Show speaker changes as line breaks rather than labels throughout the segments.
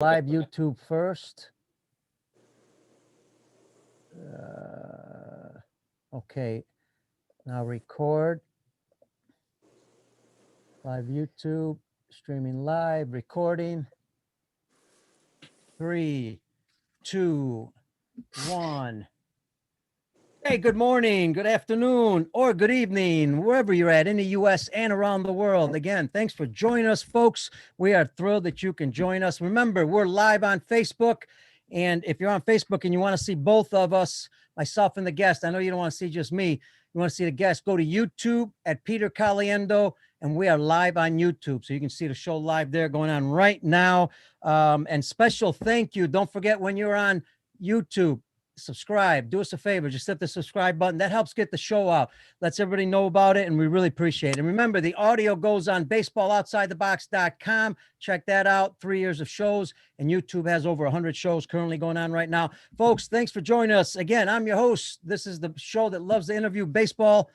Live YouTube first. Okay, now record. Live YouTube, streaming live, recording. 3, 2, 1. Hey, good morning, good afternoon, or good evening, wherever you're at in the U.S. and around the world. Again, thanks for joining us, folks. We are thrilled that you can join us. Remember, we're live on Facebook. And if you're on Facebook and you want to see both of us, myself and the guest, I know you don't want to see just me. You want to see the guest, go to YouTube at Peter Caliendo, and we are live on YouTube. So you can see the show live there going on right now. And special thank you. Don't forget when you're on YouTube, subscribe, do us a favor, just hit the subscribe button. That helps get the show out, lets everybody know about it, and we really appreciate it. And remember, the audio goes on baseballoutsidethebox.com. Check that out. 3 years of shows, and YouTube has over 100 shows currently going on right now. Folks, thanks for joining us. Again, I'm your host. This is the show that loves to interview baseball's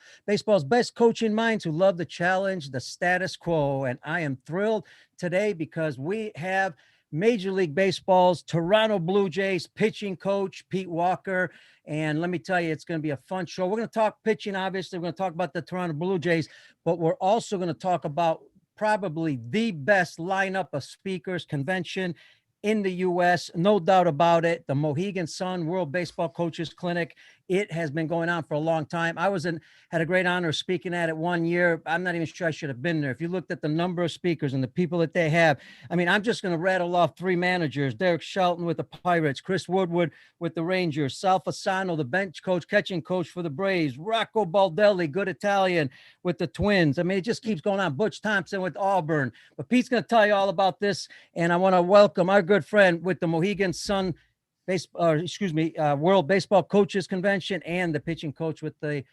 best coaching minds who love to challenge the status quo. And I am thrilled today because we have Major League Baseball's Toronto Blue Jays pitching coach, Pete Walker. And let me tell you, it's going to be a fun show. We're going to talk pitching, obviously. We're going to talk about the Toronto Blue Jays, but we're also going to talk about probably the best lineup of speakers convention in the U.S., no doubt about it. The Mohegan Sun World Baseball Coaches Clinic. It has been going on for a long time. I had a great honor of speaking at it 1 year. I'm not even sure I should have been there. If you looked at the number of speakers and the people that they have, I mean, I'm just going to rattle off 3 managers: Derek Shelton with the Pirates, Chris Woodward with the Rangers, Sal Fasano, the bench coach, catching coach for the Braves, Rocco Baldelli, good Italian, with the Twins. I mean, it just keeps going on. Butch Thompson with Auburn. But Pete's going to tell you all about this, and I want to welcome our good friend with the Mohegan Sun World Baseball Coaches Convention and the pitching coach with the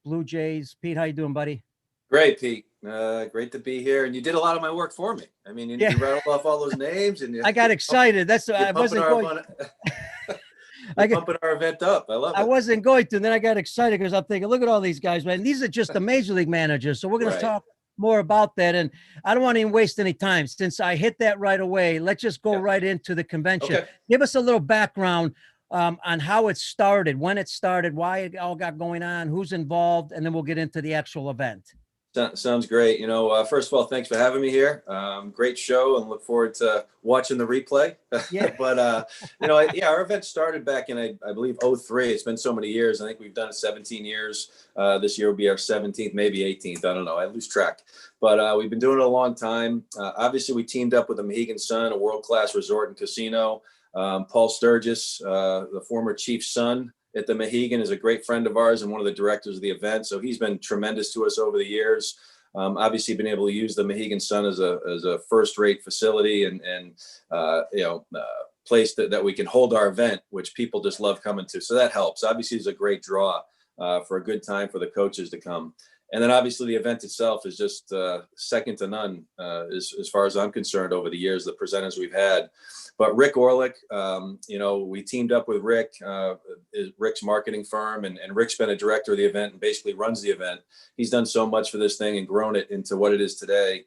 Blue Jays. Pete, how you doing, buddy?
Great, Pete. Great to be here. And you did a lot of my work for me. I mean, you rattled off all those names, and
I got excited. I wasn't going.
Pumping our event up. I love it.
I wasn't going to. And then I got excited because I'm thinking, look at all these guys, man. These are just the major league managers. So we're going to talk more about that. And I don't want to even waste any time. Since I hit that right away, let's just go right into the convention. Okay. Give us a little background on how it started, when it started, why it all got going on, who's involved, and then we'll get into the actual event.
Sounds great. First of all, thanks for having me here. Great show, and look forward to watching the replay.
Yeah.
But, our event started back in, I believe, 2003. It's been so many years. I think we've done it 17 years. This year will be our 17th, maybe 18th. I don't know. I lose track. But we've been doing it a long time. Obviously, we teamed up with the Mohegan Sun, a world-class resort and casino. Paul Sturgis, the former Chief's son at the Mohegan, is a great friend of ours and one of the directors of the event. So he's been tremendous to us over the years. Obviously been able to use the Mohegan Sun as a first-rate facility and place that we can hold our event, which people just love coming to. So that helps. Obviously, it's a great draw for a good time for the coaches to come. And then obviously the event itself is just second to none as far as I'm concerned over the years, the presenters we've had. But Rick Orlick, we teamed up with Rick, Rick's marketing firm, and Rick's been a director of the event and basically runs the event. He's done so much for this thing and grown it into what it is today.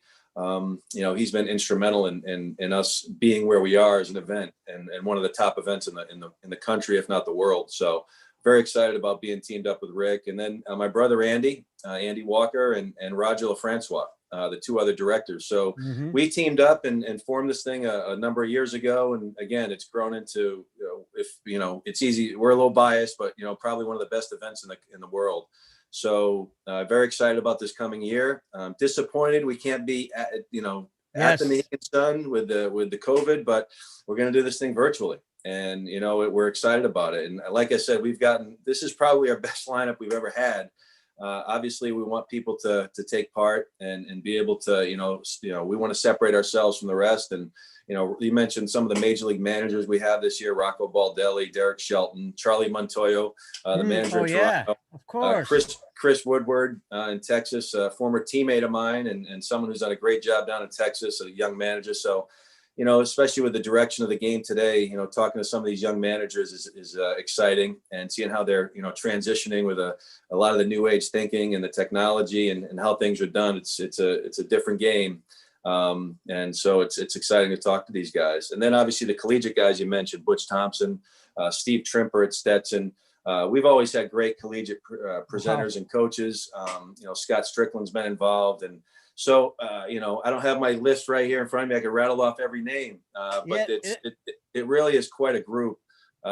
He's been instrumental in us being where we are as an event and one of the top events in the country, if not the world. So very excited about being teamed up with Rick. And then my brother, Andy Walker, and Roger LaFrancois, the 2 other directors. So we teamed up and formed this thing a number of years ago. And again, it's grown into, it's easy. We're a little biased, but, probably one of the best events in the world. So very excited about this coming year. Disappointed we can't be at the Mohegan Sun with the COVID, but we're going to do this thing virtually. And, we're excited about it. And like I said, this is probably our best lineup we've ever had. Obviously, we want people to take part and be able to, we want to separate ourselves from the rest. And, you mentioned some of the major league managers we have this year: Rocco Baldelli, Derek Shelton, Charlie Montoyo, the manager in Toronto,
of course.
Chris Woodward in Texas, a former teammate of mine and someone who's done a great job down in Texas, a young manager. So, especially with the direction of the game today, talking to some of these young managers is exciting, and seeing how they're, transitioning with a lot of the new age thinking and the technology and how things are done. It's a different game. And so it's exciting to talk to these guys. And then obviously the collegiate guys you mentioned, Butch Thompson, Steve Trimper at Stetson. We've always had great collegiate presenters and coaches. Scott Strickland's been involved. And so, I don't have my list right here in front of me. I could rattle off every name, but it really is quite a group.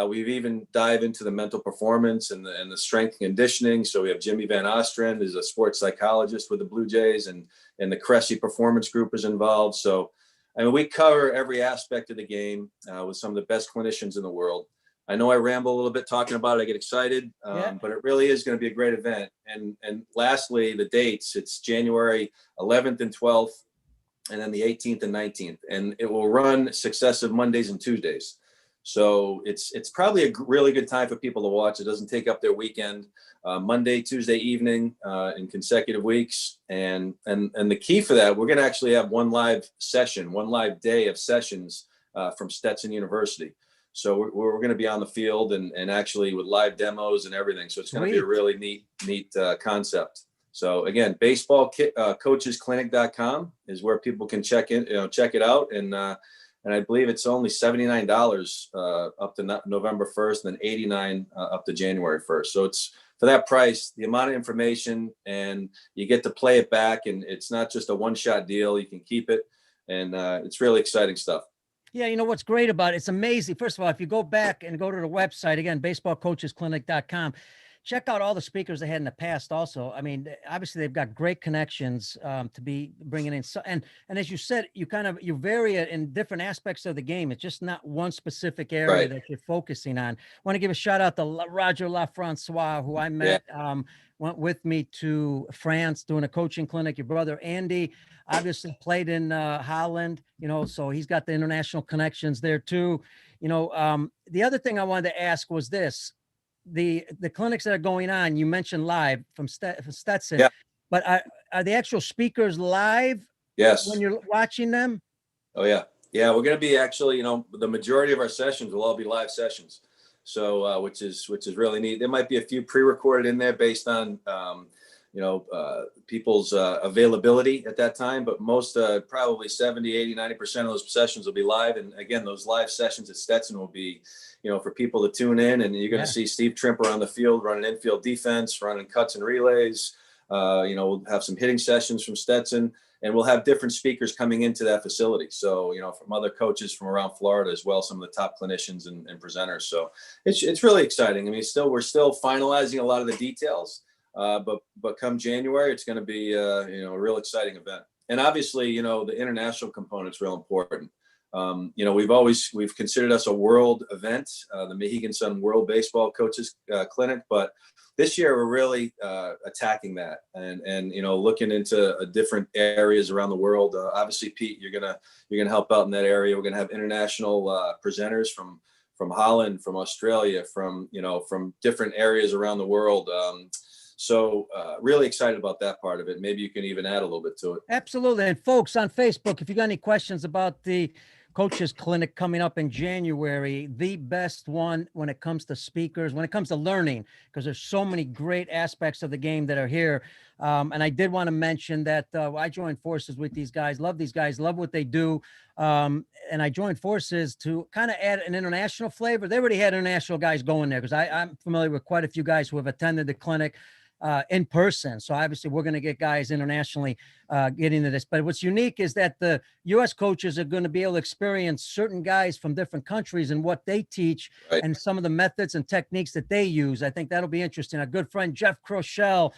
We've even dived into the mental performance and the strength and conditioning. So we have Jimmy Van Ostrand, who's a sports psychologist with the Blue Jays, and the Cressy Performance Group is involved. So, I mean, we cover every aspect of the game with some of the best clinicians in the world. I know I ramble a little bit talking about it. I get excited, but it really is going to be a great event. And lastly, the dates, it's January 11th and 12th, and then the 18th and 19th. And it will run successive Mondays and Tuesdays. So it's probably a really good time for people to watch. It doesn't take up their weekend, Monday, Tuesday evening in consecutive weeks. And the key for that, we're going to actually have one live day of sessions from Stetson University. So we're going to be on the field and actually with live demos and everything. So it's going to be a really neat concept. So again, baseballcoachesclinic.com is where people can check it out. And I believe it's only $79 up to November 1st, and then $89 up to January 1st. So it's for that price, the amount of information, and you get to play it back. And it's not just a one-shot deal. You can keep it. And it's really exciting stuff.
Yeah, you know what's great about it? It's amazing. First of all, if you go back and go to the website, again, baseballcoachesclinic.com, check out all the speakers they had in the past also. I mean, obviously they've got great connections to be bringing in. So, and as you said, you vary it in different aspects of the game. It's just not one specific area that you're focusing on. I want to give a shout out to Roger LaFrancois, who I met, went with me to France doing a coaching clinic. Your brother, Andy, obviously played in Holland, so he's got the international connections there too. The other thing I wanted to ask was this. The clinics that are going on, you mentioned live from Stetson, but are the actual speakers live?
Yes.
When you're watching them?
Oh yeah. Yeah. We're going to be actually, the majority of our sessions will all be live sessions. So, which is really neat. There might be a few pre-recorded in there based on, people's availability at that time, but most probably 70, 80, 90% of those sessions will be live. And again, those live sessions at Stetson will be, for people to tune in, and you're going to see Steve Trimper on the field running infield defense, running cuts and relays. We'll have some hitting sessions from Stetson, and we'll have different speakers coming into that facility. So, from other coaches from around Florida as well, some of the top clinicians and presenters. So it's really exciting. I mean, we're still finalizing a lot of the details. But come January, it's going to be a real exciting event. And obviously, the international component is real important. We've considered us a world event, the Mohegan Sun World Baseball Coaches Clinic, but this year we're really attacking that and looking into different areas around the world. Obviously, Pete, you're gonna help out in that area. We're gonna have international presenters from Holland, from Australia, from different areas around the world. So really excited about that part of it. Maybe you can even add a little bit to it.
Absolutely. And folks on Facebook, if you got any questions about the Coaches Clinic coming up in January, the best one when it comes to speakers, when it comes to learning, because there's so many great aspects of the game that are here. And I did want to mention that I joined forces with these guys, love what they do. And I joined forces to kind of add an international flavor. They already had international guys going there because I'm familiar with quite a few guys who have attended the clinic in person. So obviously we're going to get guys internationally get into this. But what's unique is that the U.S. coaches are going to be able to experience certain guys from different countries and what they teach and some of the methods and techniques that they use. I think that'll be interesting. Our good friend Jeff Crochelle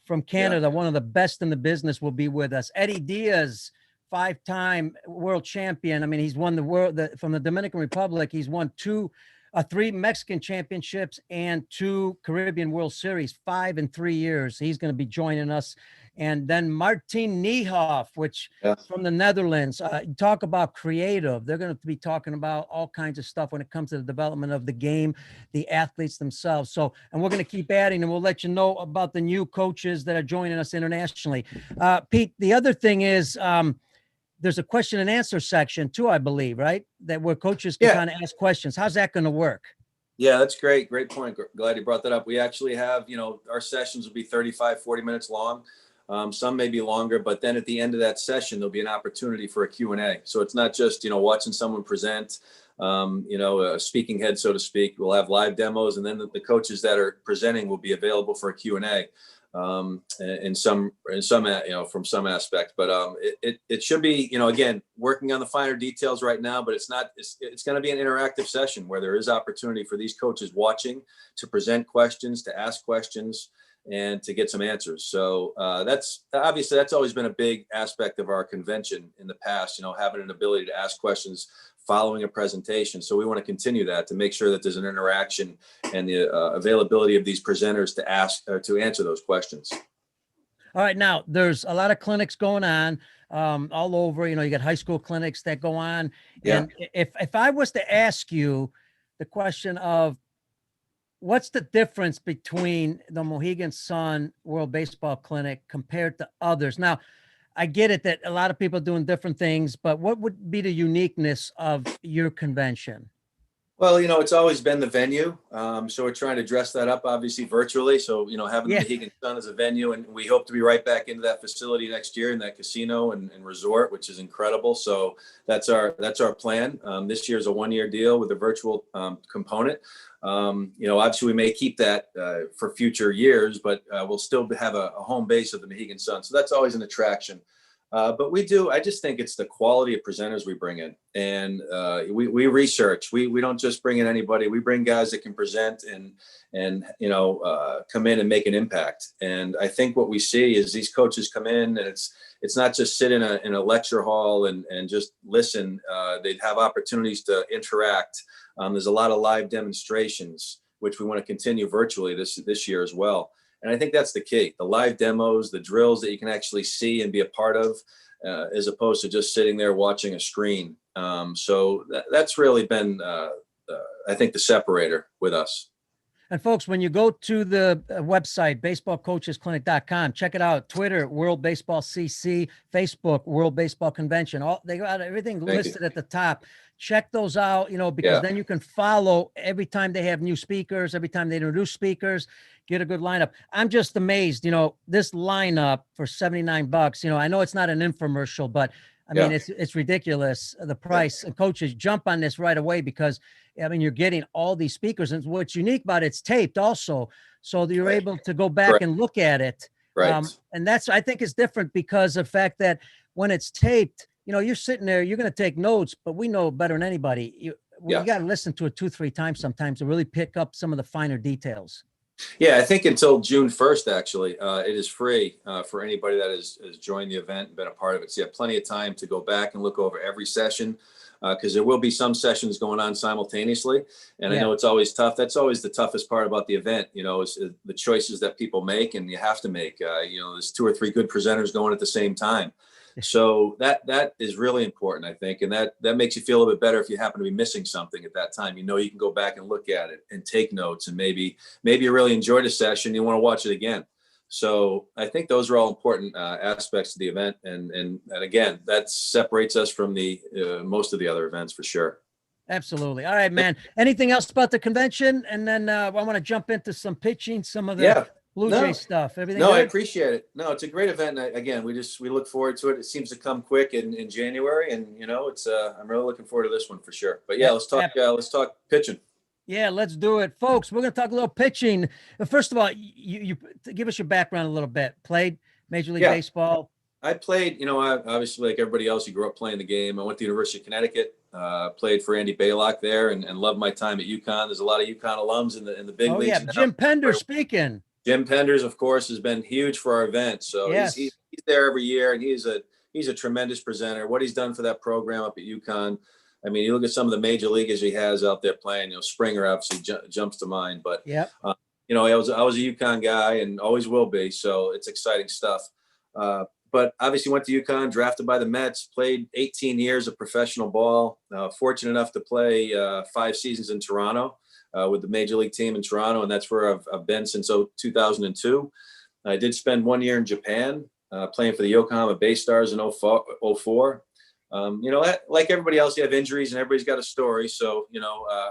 from Canada, one of the best in the business, will be with us. Eddie Diaz, 5-time world champion. I mean, he's won the world from the Dominican Republic. He's won 3 Mexican championships and 2 Caribbean World Series, 5 in 3 years. He's going to be joining us. And then Martin Niehoff, which from the Netherlands, talk about creative. They're going to be talking about all kinds of stuff when it comes to the development of the game, the athletes themselves. So, and we're going to keep adding, and we'll let you know about the new coaches that are joining us internationally. Pete, the other thing is, there's a question and answer section too, I believe, right? That where coaches can kind of ask questions. How's that going to work?
Yeah, that's great. Great point. Glad you brought that up. We actually have, our sessions will be 35, 40 minutes long. Some may be longer, but then at the end of that session, there'll be an opportunity for a Q&A. So it's not just, watching someone present, a speaking head, so to speak. We'll have live demos, and then the coaches that are presenting will be available for a Q&A in some, from some aspect. But it should be, again, working on the finer details right now, but it's going to be an interactive session where there is opportunity for these coaches watching to present questions, to ask questions, and to get some answers. So that's always been a big aspect of our convention in the past, having an ability to ask questions following a presentation. So we want to continue that to make sure that there's an interaction and the availability of these presenters to ask or to answer those questions.
All right. Now there's a lot of clinics going on all over, you got high school clinics that go on.
Yeah.
And if I was to ask you the question of what's the difference between the Mohegan Sun World Baseball Clinic compared to others? Now, I get it that a lot of people are doing different things, but what would be the uniqueness of your convention?
Well, it's always been the venue. So we're trying to dress that up, obviously, virtually. So, having the Mohegan Sun as a venue, and we hope to be right back into that facility next year in that casino and resort, which is incredible. So that's our plan. This year is a 1-year deal with a virtual component. Obviously we may keep that for future years, but we'll still have a home base of the Mohegan Sun. So that's always an attraction. But I just think it's the quality of presenters we bring in, and we research. We don't just bring in anybody. We bring guys that can present and come in and make an impact. And I think what we see is these coaches come in, and it's not just sit in a lecture hall and just listen. They'd have opportunities to interact. There's a lot of live demonstrations, which we want to continue virtually this year as well. And I think that's the key, the live demos, the drills that you can actually see and be a part of, as opposed to just sitting there watching a screen. So that's really been, I think, the separator with us.
And folks, when you go to the website, baseballcoachesclinic.com, check it out. Twitter, World Baseball CC, Facebook, World Baseball Convention. They got everything listed at the top. Check those out, because then you can follow every time they have new speakers, every time they introduce speakers, get a good lineup. I'm just amazed, this lineup for $79. I know it's not an infomercial, but I mean, it's ridiculous, the price. And coaches jump on this right away because, you're getting all these speakers. And what's unique about it's taped also, so that you're able to go back and look at it.
Right.
And I think it's different because of the fact that when it's taped, you're sitting there, you're going to take notes, but we know better than anybody. You got to listen to it 2-3 times sometimes to really pick up some of the finer details.
Yeah, I think until June 1st, actually, it is free for anybody that has joined the event and been a part of it. So you have plenty of time to go back and look over every session, because there will be some sessions going on simultaneously. And I know it's always tough. That's always the toughest part about the event, is the choices that people make, and you have to make. There's 2 or 3 good presenters going at the same time. So that is really important, I think. And that makes you feel a little bit better if you happen to be missing something at that time. You can go back and look at it and take notes, and maybe you really enjoyed a session, you want to watch it again. So I think those are all important aspects of the event. And again, that separates us from the most of the other events for sure.
Absolutely. All right, man. Anything else about the convention? And then I want to jump into some pitching, some of the Blue Jay stuff. Everything.
No, I appreciate it. No, it's a great event. And again, we look forward to it. It seems to come quick in January, and it's I'm really looking forward to this one for sure. But let's talk pitching. Yeah,
let's do it, folks. We're going to talk a little pitching. First of all, you give us your background a little bit. Played Major League Baseball.
I played, obviously like everybody else, you grew up playing the game. I went to the University of Connecticut, played for Andy Baylock there, and loved my time at UConn. There's a lot of UConn alums in the big leagues.
Yeah, Jim Pender speaking.
Jim Penders, of course, has been huge for our event. So he's there every year, and he's a tremendous presenter. What he's done for that program up at UConn. I mean, you look at some of the major leaguers he has out there playing. Springer obviously jumps to mind, but I was a UConn guy and always will be. So it's exciting stuff. But obviously went to UConn, drafted by the Mets, played 18 years of professional ball. Fortunate enough to play 5 seasons in Toronto. With the major league team in Toronto, and that's where I've been since 2002. I did spend 1 year in Japan playing for the Yokohama Bay Stars in 04. Like everybody else, you have injuries and everybody's got a story. So,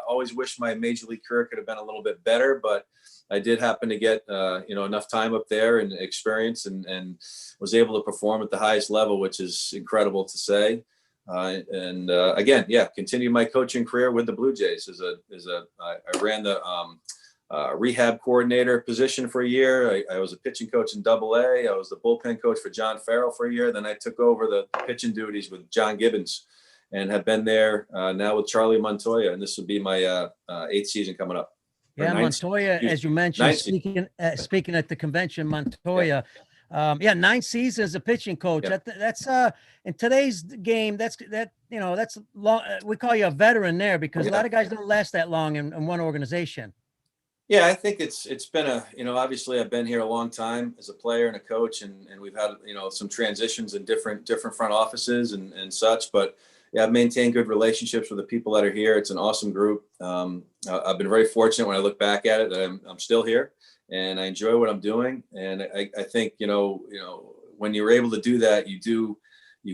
always wish my major league career could have been a little bit better, but I did happen to get, enough time up there and experience and was able to perform at the highest level, which is incredible to say. Again, continue my coaching career with the Blue Jays I ran the rehab coordinator position for a year. I was a pitching coach in Double-A. I was the bullpen coach for John Farrell for a year. Then I took over the pitching duties with John Gibbons and have been there now with Charlie Montoya. And this will be my 8th season coming up.
Yeah, Montoya, as you mentioned, speaking at the convention, Montoya, 9 seasons as a pitching coach. Yeah. That's in today's game. That's long. We call you a veteran there because a lot of guys don't last that long in one organization.
Yeah, I think it's been obviously I've been here a long time as a player and a coach, and we've had some transitions in different front offices and such, but. Yeah, I've maintained good relationships with the people that are here. It's an awesome group. I've been very fortunate when I look back at it that I'm still here and I enjoy what I'm doing. And I think, when you're able to do that, you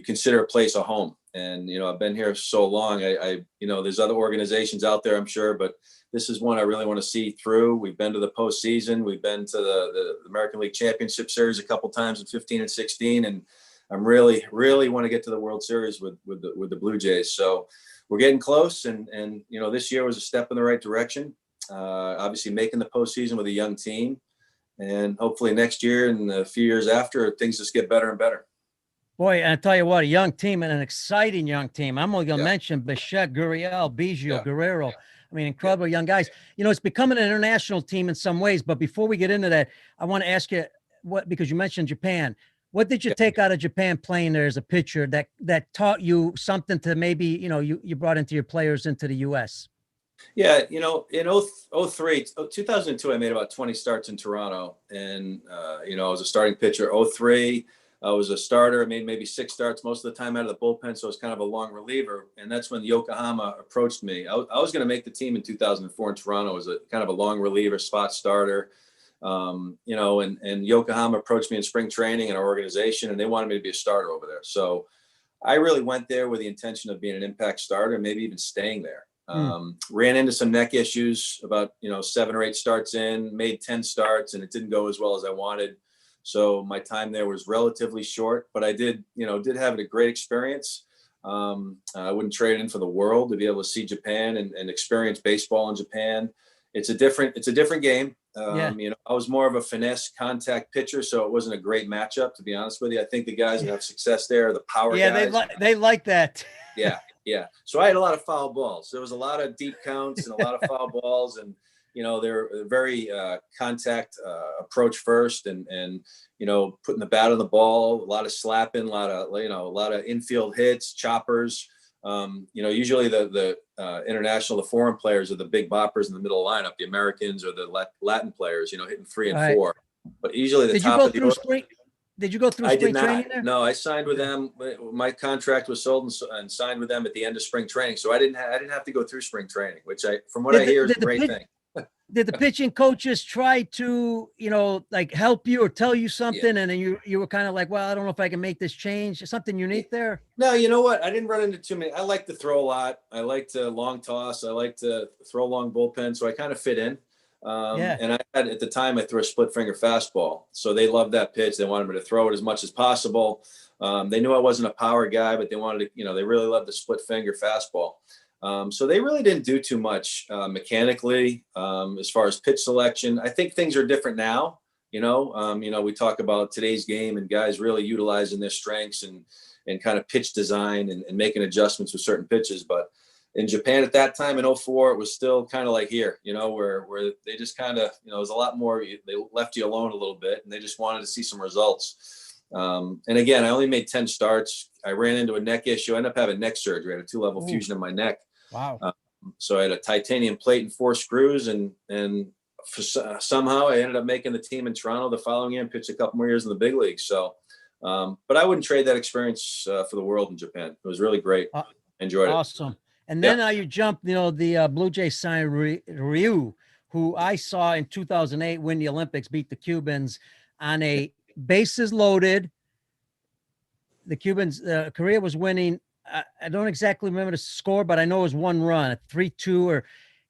consider a place a home. And, I've been here so long. There's other organizations out there, I'm sure, but this is one I really want to see through. We've been to the postseason. We've been to the American League Championship Series a couple times in 15 and 16. And I'm really, really want to get to the World Series with the Blue Jays. So we're getting close. And this year was a step in the right direction. Obviously making the postseason with a young team. And hopefully next year and a few years after, things just get better and better.
Boy, I tell you what, a young team and an exciting young team. I'm only going to mention Bichette, Gurriel, Biggio, Guerrero. I mean, incredible young guys. It's becoming an international team in some ways. But before we get into that, I want to ask you because you mentioned Japan. What did you take out of Japan playing there as a pitcher that taught you something to maybe, you brought into your players into the U.S.?
Yeah, in 2002, I made about 20 starts in Toronto. And, I was a starting pitcher. 2003, I was a starter. I made maybe 6 starts most of the time out of the bullpen. So I was kind of a long reliever. And that's when Yokohama approached me. I was going to make the team in 2004 in Toronto as a kind of a long reliever, spot starter. And Yokohama approached me in spring training in our organization, and they wanted me to be a starter over there. So I really went there with the intention of being an impact starter and maybe even staying there. Ran into some neck issues about, 7 or 8 starts in, made 10 starts, and it didn't go as well as I wanted. So my time there was relatively short, but I did have a great experience. I wouldn't trade it in for the world to be able to see Japan and experience baseball in Japan. It's a different game. I was more of a finesse contact pitcher, so it wasn't a great matchup, to be honest with you. I think the guys that have success there are the power guys.
Yeah, they like that.
Yeah. So I had a lot of foul balls. There was a lot of deep counts and a lot of foul balls, and they're very contact approach first, and putting the bat on the ball, a lot of slapping, a lot of infield hits, choppers. Usually the international, the foreign players are the big boppers in the middle lineup, the Americans or the Latin players, hitting 3 and 4. But usually the top of the order.
Did you go through spring training there?
No, I signed with them. My contract was sold and signed with them at the end of spring training. So I didn't have to go through spring training, which from what I hear is a great thing.
Did the pitching coaches try to, help you or tell you something? And then you were kind of like, well, I don't know if I can make this change. Something unique there?
No, you know what? I didn't run into too many. I like to throw a lot. I like to long toss. I like to throw long bullpen. So I kind of fit in. And at the time I threw a split finger fastball. So they loved that pitch. They wanted me to throw it as much as possible. They knew I wasn't a power guy, but they wanted to, they really loved the split finger fastball. So they really didn't do too much mechanically as far as pitch selection. I think things are different now. We talk about today's game and guys really utilizing their strengths and kind of pitch design and making adjustments with certain pitches. But in Japan at that time in 2004, it was still kind of like here, where they just kind of, it was a lot more, they left you alone a little bit and they just wanted to see some results. And again, I only made 10 starts. I ran into a neck issue. I ended up having neck surgery. I had a 2-level fusion in my neck.
Wow.
So I had a titanium plate and 4 screws and somehow I ended up making the team in Toronto the following year and pitched a couple more years in the big leagues. So, but I wouldn't trade that experience for the world in Japan. It was really great. Enjoyed it.
Awesome. And then now you jump, the Blue Jays signed Ryu, who I saw in 2008 win the Olympics, beat the Cubans on a bases loaded. The Cubans, Korea was winning I don't exactly remember the score, but I know it was 1 run, a 3-2,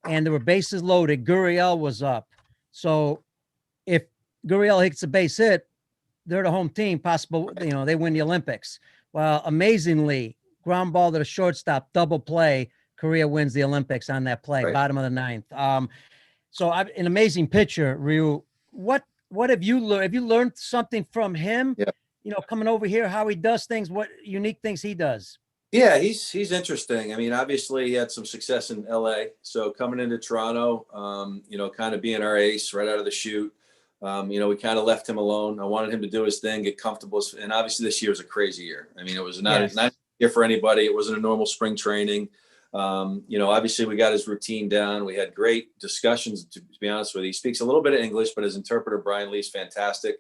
and there were bases loaded. Gurriel was up. So if Gurriel hits a base hit, they're the home team. Possible, they win the Olympics. Well, amazingly, ground ball to the shortstop, double play. Korea wins the Olympics on that play,
Right.
bottom of the ninth. So an amazing pitcher, Ryu. What have you learned? Have you learned something from him?
Yeah.
Coming over here, how he does things, what unique things he does.
Yeah, he's interesting. I mean, obviously he had some success in LA. So coming into Toronto, kind of being our ace right out of the chute. We kind of left him alone. I wanted him to do his thing, get comfortable. And obviously this year was a crazy year. I mean, it was not a year for anybody. It wasn't a normal spring training. Obviously we got his routine down. We had great discussions, to be honest with you. He speaks a little bit of English, but his interpreter, Brian Lee's fantastic.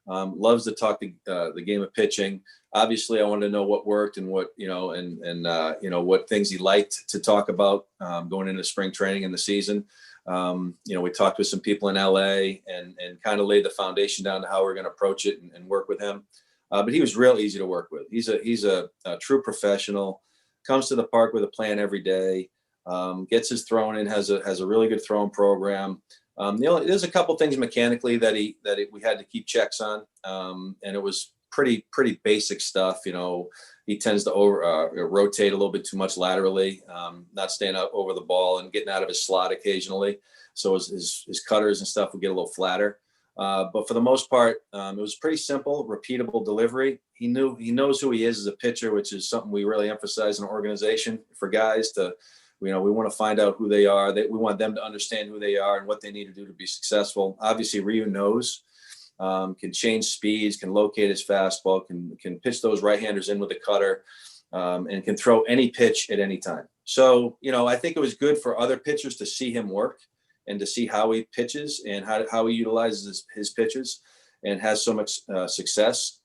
Loves to talk the game of pitching. Obviously I wanted to know what worked and what, what things he liked to talk about going into spring training in the season. We talked with some people in LA and kind of laid the foundation down to how we're going to approach it and work with him. But he was real easy to work with. He's a true professional, comes to the park with a plan every day, gets his throwing in, has a really good throwing program. There's a couple things mechanically that we had to keep checks on. And it was pretty basic stuff. He tends to rotate a little bit too much laterally, not staying up over the ball and getting out of his slot occasionally. So his cutters and stuff would get a little flatter. But for the most part, it was pretty simple, repeatable delivery. He knows who he is as a pitcher, which is something we really emphasize in our organization for guys to, we want to find out who they are. We want them to understand who they are and what they need to do to be successful. Obviously, Ryu knows, can change speeds, can locate his fastball, can pitch those right-handers in with a cutter, and can throw any pitch at any time. So, I think it was good for other pitchers to see him work and to see how he pitches and how he utilizes his pitches and has so much success.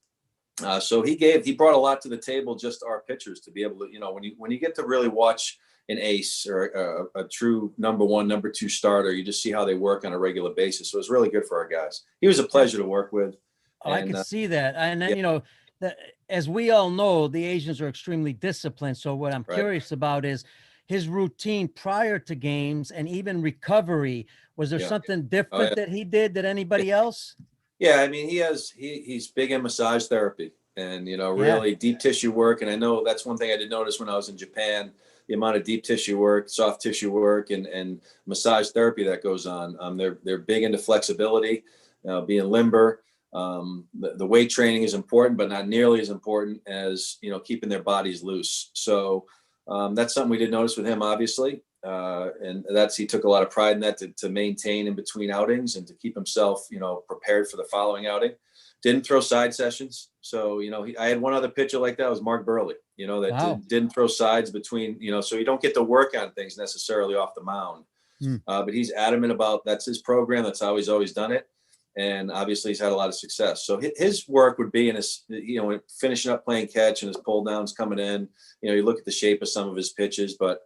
So he brought a lot to the table, just our pitchers, to be able to, when you get to really watch an ace or a true number one, number two starter, you just see how they work on a regular basis. So it was really good for our guys. He was a pleasure to work with.
I can see that. And then, as we all know, the Asians are extremely disciplined. So what I'm curious about is his routine prior to games and even recovery. Was there something different that he did than anybody else?
Yeah. I mean, he's big in massage therapy and, really deep tissue work. And I know that's one thing I did notice when I was in Japan, the amount of deep tissue work, soft tissue work, and massage therapy that goes on. They're big into flexibility, being limber. The weight training is important, but not nearly as important as, keeping their bodies loose. So that's something we did notice with him, obviously. And he took a lot of pride in that to maintain in between outings and to keep himself, prepared for the following outing. Didn't throw side sessions. So, I had one other pitcher like that was Mark Burley, didn't throw sides between, so you don't get to work on things necessarily off the mound. But he's adamant about that's his program. That's how he's always done it. And obviously he's had a lot of success. So his work would be in his, finishing up playing catch and his pull downs coming in, you look at the shape of some of his pitches, but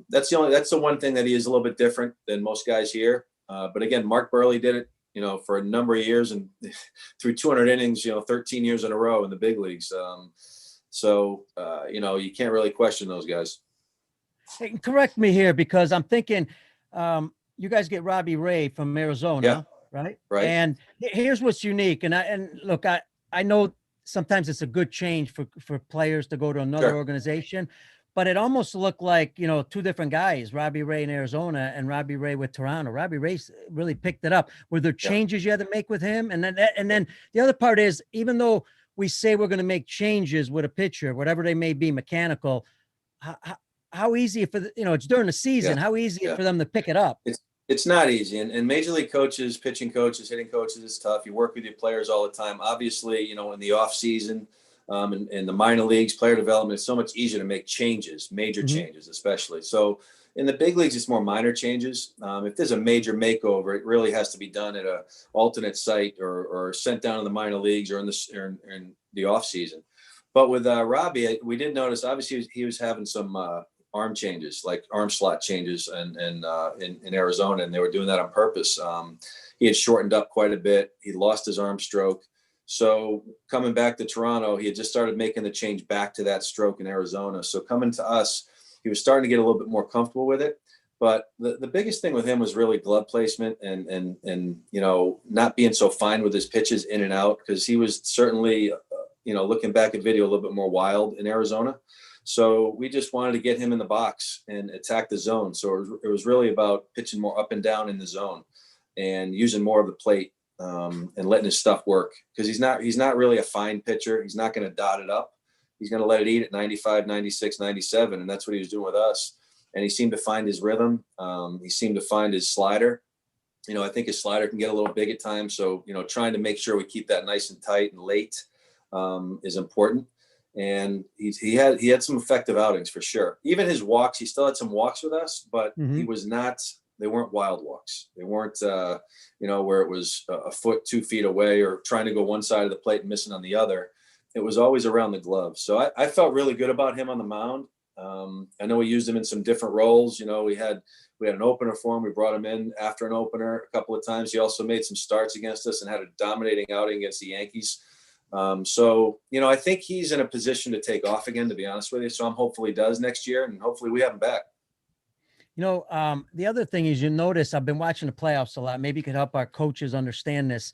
that's the one thing that he is a little bit different than most guys here. But again, Mark Burley did it, for a number of years and through 200 innings, 13 years in a row in the big leagues. So you can't really question those guys.
Hey, correct me here because I'm thinking you guys get Robbie Ray from Arizona, right?
Right.
And here's what's unique. And look, I know sometimes it's a good change for players to go to another organization, but it almost looked like, two different guys, Robbie Ray in Arizona and Robbie Ray with Toronto. Robbie Ray really picked it up. Were there changes you had to make with him? And then the other part is, even though we say we're going to make changes with a pitcher, whatever they may be, mechanical, how easy it's during the season, how easy for them to pick it up?
It's not easy. And major league coaches, pitching coaches, hitting coaches, it's tough. You work with your players all the time. Obviously, in the off season, in the minor leagues, player development, it's so much easier to make changes, major changes, especially. So in the big leagues, it's more minor changes. If there's a major makeover, it really has to be done at a alternate site or sent down to the minor leagues or in the off season. But with Robbie, we did notice, obviously he was having some arm changes, like arm slot changes in Arizona, and they were doing that on purpose. He had shortened up quite a bit. He lost his arm stroke. So coming back to Toronto, he had just started making the change back to that stroke in Arizona. So coming to us, he was starting to get a little bit more comfortable with it. But the biggest thing with him was really glove placement and not being so fine with his pitches in and out, because he was certainly, looking back at video, a little bit more wild in Arizona. So we just wanted to get him in the box and attack the zone. So it was really about pitching more up and down in the zone and using more of the plate, and letting his stuff work, because he's not really a fine pitcher. He's not going to dot it up. He's going to let it eat at 95, 96, 97. And that's what he was doing with us. And he seemed to find his rhythm. He seemed to find his slider. I think his slider can get a little big at times. So, trying to make sure we keep that nice and tight and late is important. And he had some effective outings for sure. Even his walks, he still had some walks with us, but they weren't wild walks. They weren't, where it was a foot, 2 feet away, or trying to go one side of the plate and missing on the other. It was always around the glove. So I felt really good about him on the mound. I know we used him in some different roles. We had an opener for him. We brought him in after an opener a couple of times. He also made some starts against us and had a dominating outing against the Yankees. I think he's in a position to take off again, to be honest with you. So I'm hopeful he does next year, and hopefully we have him back.
The other thing is, notice I've been watching the playoffs a lot. Maybe you could help our coaches understand this.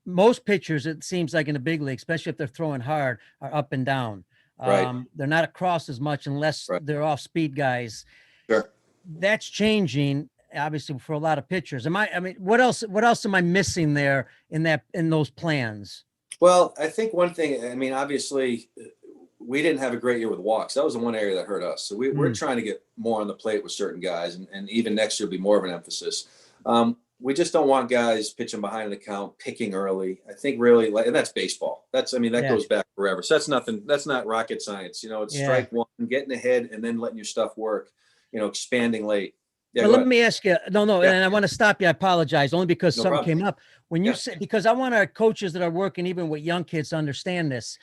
Most pitchers, it seems like in the big league, especially if they're throwing hard, are up and down.
Right.
They're not across as much unless they're off speed guys.
Sure.
That's changing, obviously, for a lot of pitchers. What else am I missing there in those plans?
Well, I think one thing, obviously we didn't have a great year with walks. That was the one area that hurt us. So we're trying to get more on the plate with certain guys, and even next year will be more of an emphasis. We just don't want guys pitching behind the count, picking early. I think really, and that's baseball. That goes back forever. So that's not rocket science. It's strike one, getting ahead, and then letting your stuff work, expanding late. Yeah,
but let me ask you, no,
Yeah.
and I want to stop you. I apologize, only because something
problem.
came up. When you say, because I want our coaches that are working even with young kids to understand this.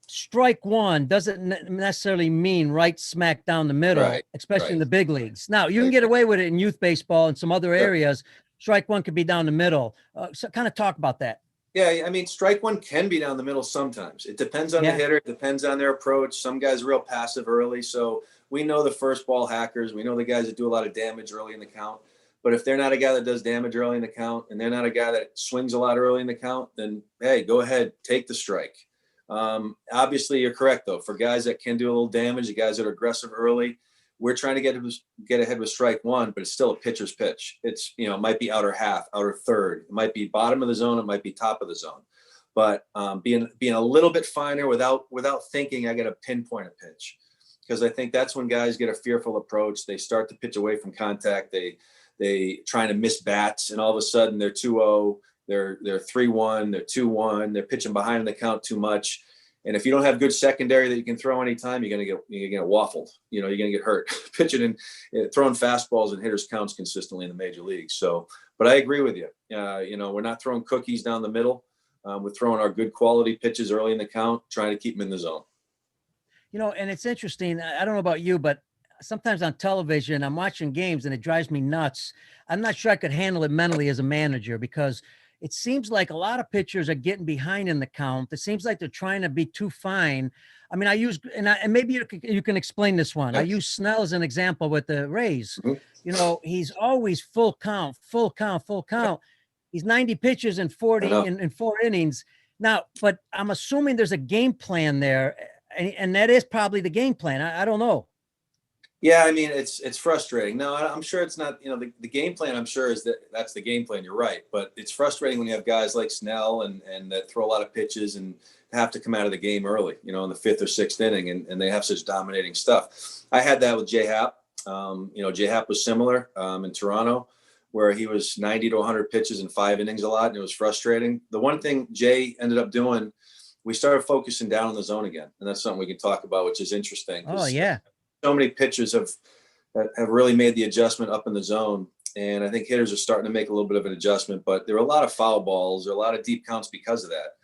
Strike one doesn't necessarily mean right smack down the middle, especially in the big leagues. Now, you can get away with it in youth baseball and some other areas. Strike one could be down the middle. So kind of talk about that.
Yeah, strike one can be down the middle sometimes. It depends on the hitter. It depends on their approach. Some guys are real passive early. So we know the first ball hackers. We know the guys that do a lot of damage early in the count. But if they're not a guy that does damage early in the count, and they're not a guy that swings a lot early in the count, then, hey, go ahead, take the strike. Obviously you're correct though. For guys that can do a little damage, the guys that are aggressive early, we're trying to get ahead with strike one, but it's still a pitcher's pitch. It's, it might be outer half, outer third. It might be bottom of the zone. It might be top of the zone. But being a little bit finer without thinking, I got to pinpoint a pitch, because I think that's when guys get a fearful approach. They start to pitch away from contact. They trying to miss bats, and all of a sudden they're 2-0. They're 3-1, they're 2-1, they're pitching behind the count too much. And if you don't have good secondary that you can throw anytime, you're gonna get waffled. You're gonna get hurt pitching and throwing fastballs and hitters counts consistently in the major leagues. So, but I agree with you. We're not throwing cookies down the middle. We're throwing our good quality pitches early in the count, trying to keep them in the zone.
And it's interesting. I don't know about you, but sometimes on television, I'm watching games and it drives me nuts. I'm not sure I could handle it mentally as a manager, because it seems like a lot of pitchers are getting behind in the count. It seems like they're trying to be too fine. And maybe you can explain this one. I use Snell as an example with the Rays.
Mm-hmm.
He's always full count. He's 90 pitches in 40 in 4 innings. Now, but I'm assuming there's a game plan there, and that is probably the game plan. I don't know.
Yeah, it's frustrating. No, I'm sure it's not, the game plan, I'm sure that's the game plan. You're right. But it's frustrating when you have guys like Snell and that throw a lot of pitches and have to come out of the game early, in the 5th or 6th inning, and they have such dominating stuff. I had that with J Happ. J Happ was similar in Toronto, where he was 90 to 100 pitches in 5 innings a lot, and it was frustrating. The one thing Jay ended up doing, we started focusing down on the zone again. And that's something we can talk about, which is interesting.
Oh, yeah.
So many pitchers have really made the adjustment up in the zone. And I think hitters are starting to make a little bit of an adjustment, but there are a lot of foul balls, there are a lot of deep counts because of that.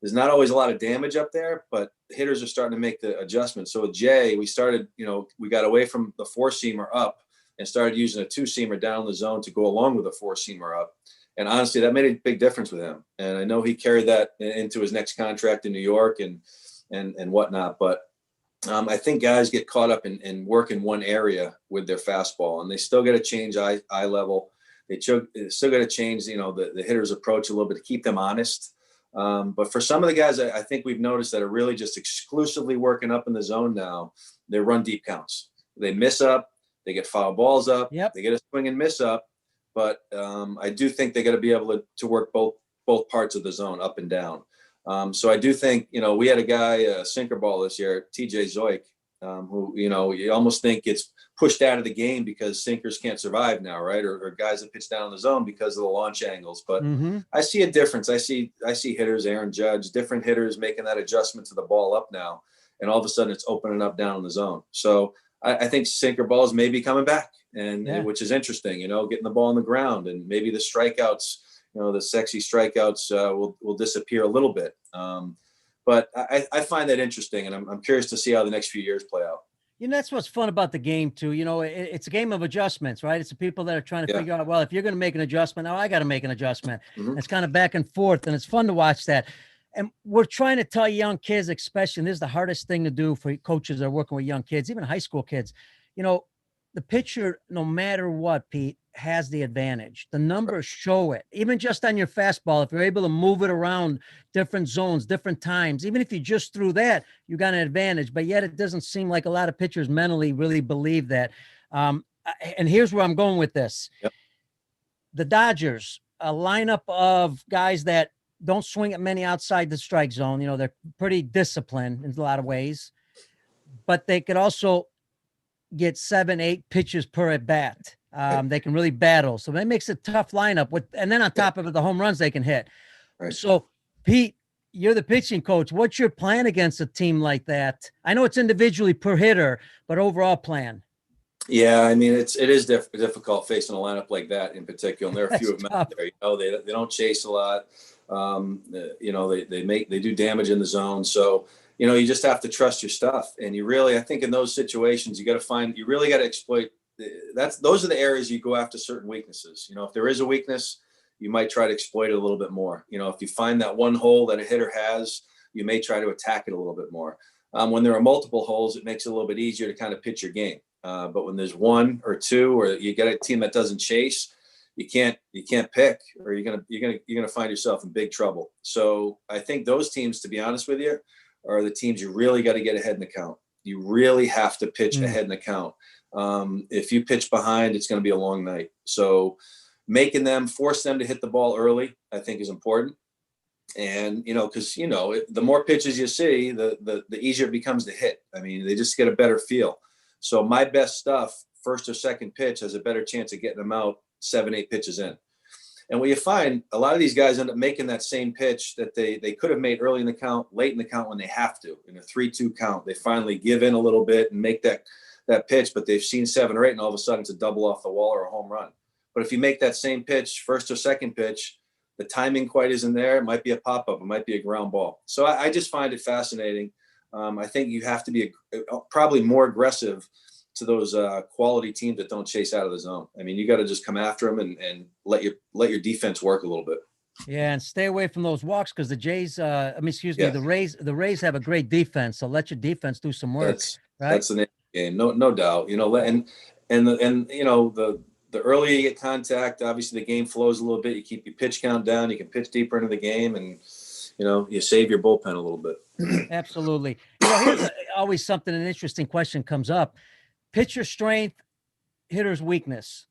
There's not always a lot of damage up there, but hitters are starting to make the adjustment. So with Jay, we started, we got away from the 4-seamer up and started using a 2-seamer down the zone to go along with a 4-seamer up. And honestly, that made a big difference with him. And I know he carried that into his next contract in New York and whatnot. But I think guys get caught up in work in one area with their fastball, and they still got to change eye level. They still got to change, the hitter's approach a little bit to keep them honest. But for some of the guys, I think we've noticed that are really just exclusively working up in the zone now, they run deep counts. They miss up, they get foul balls up, they get a swing and miss up. But I do think they got to be able to work both parts of the zone, up and down. So I do think, we had a guy, sinker ball this year, TJ Zoik, who, you almost think gets pushed out of the game because sinkers can't survive now, right? Or guys that pitch down in the zone because of the launch angles. But I see a difference. I see hitters, Aaron Judge, different hitters making that adjustment to the ball up now. And all of a sudden it's opening up down in the zone. So I think sinker balls may be coming back, which is interesting, getting the ball on the ground, and maybe the strikeouts, the sexy strikeouts will disappear a little bit. But I find that interesting, and I'm curious to see how the next few years play out.
That's what's fun about the game too. It's a game of adjustments, right? It's the people that are trying to figure out, well, if you're going to make an adjustment, now I got to make an adjustment. It's kind of back and forth, and it's fun to watch that. And we're trying to tell young kids, especially, and this is the hardest thing to do for coaches that are working with young kids, even high school kids, the pitcher, no matter what, Pete, has the advantage. The numbers show it. Even just on your fastball, if you're able to move it around different zones, different times, even if you just threw that, you got an advantage. But yet it doesn't seem like a lot of pitchers mentally really believe that. And here's where I'm going with this. The Dodgers, a lineup of guys that don't swing at many outside the strike zone. They're pretty disciplined in a lot of ways, but they could also get 7-8 pitches per at bat. They can really battle. So that makes a tough lineup and then on top of it, the home runs they can hit. Right. So Pete, you're the pitching coach. What's your plan against a team like that? I know it's individually per hitter, but overall plan.
Yeah, I mean, it is difficult facing a lineup like that in particular. And there are a few of them out there. They don't chase a lot. They do damage in the zone. So, you just have to trust your stuff. And I think in those situations, you really got to exploit. Those are the areas you go after certain weaknesses. If there is a weakness, you might try to exploit it a little bit more. If you find that one hole that a hitter has, you may try to attack it a little bit more. When there are multiple holes, it makes it a little bit easier to kind of pitch your game. But when there's one or two, or you get a team that doesn't chase, you can't pick, or you're gonna find yourself in big trouble. So I think those teams, to be honest with you, are the teams you really got to get ahead in the count. You really have to pitch ahead in the count. If you pitch behind, it's going to be a long night. So force them to hit the ball early, I think is important. And, because, the more pitches you see, the easier it becomes to hit. I mean, they just get a better feel. So my best stuff, first or second pitch, has a better chance of getting them out 7-8 pitches in. And what you find, a lot of these guys end up making that same pitch that they could have made early in the count, late in the count when they have to. In a 3-2 count, they finally give in a little bit and make that pitch, but they've seen 7 or 8, and all of a sudden it's a double off the wall or a home run. But if you make that same pitch, first or second pitch, the timing quite isn't there. It might be a pop-up. It might be a ground ball. So I just find it fascinating. I think you have to be probably more aggressive to those quality teams that don't chase out of the zone. I mean, you got to just come after them and let your defense work a little bit.
Yeah, and stay away from those walks, because the Jays, the Rays have a great defense. So let your defense do some work.
That's the name of the game, no doubt. The earlier you get contact, obviously the game flows a little bit. You keep your pitch count down. You can pitch deeper into the game, and you save your bullpen a little bit.
Absolutely. Here's always an interesting question comes up. Pitcher strength, hitter's weakness.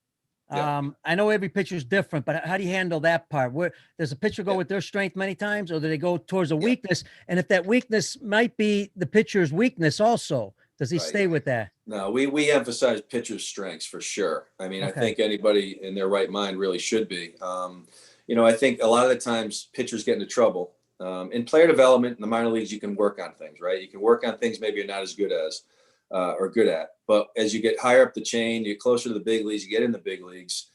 Yeah. I know every pitcher is different, but how do you handle that part? Where does a pitcher go with their strength many times, or do they go towards a weakness? And if that weakness might be the pitcher's weakness also, does he stay with that?
No, we emphasize pitcher's strengths for sure. I mean, okay. I think anybody in their right mind really should be. I think a lot of the times pitchers get into trouble. In player development in the minor leagues, you can work on things, right? You can work on things maybe you're not as good as. Or good at. But as you get higher up the chain, you're closer to the big leagues, you get in the big leagues,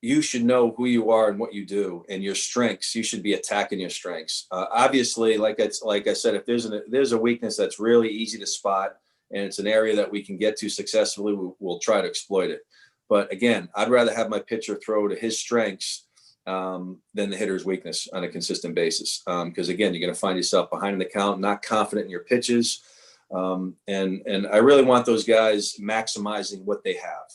you should know who you are and what you do and your strengths. You should be attacking your strengths. Obviously, like I said, if there's a weakness that's really easy to spot and it's an area that we can get to successfully, we'll try to exploit it. But again, I'd rather have my pitcher throw to his strengths than the hitter's weakness on a consistent basis. Because again, you're going to find yourself behind the count, not confident in your pitches. And I really want those guys maximizing what they have.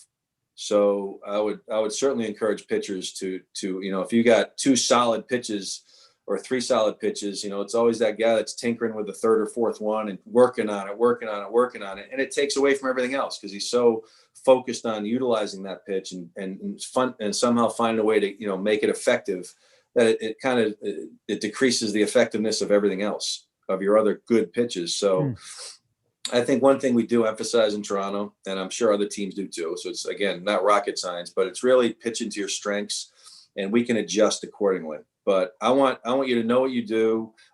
So I would certainly encourage pitchers to, if you got 2 solid pitches or 3 solid pitches, it's always that guy that's tinkering with the 3rd or 4th one and working on it. And it takes away from everything else because he's so focused on utilizing that pitch and somehow find a way to, make it effective that it decreases the effectiveness of everything else, of your other good pitches. So I think one thing we do emphasize in Toronto, and I'm sure other teams do too, so it's, again, not rocket science, but it's really pitching to your strengths, and we can adjust accordingly. But I want you to know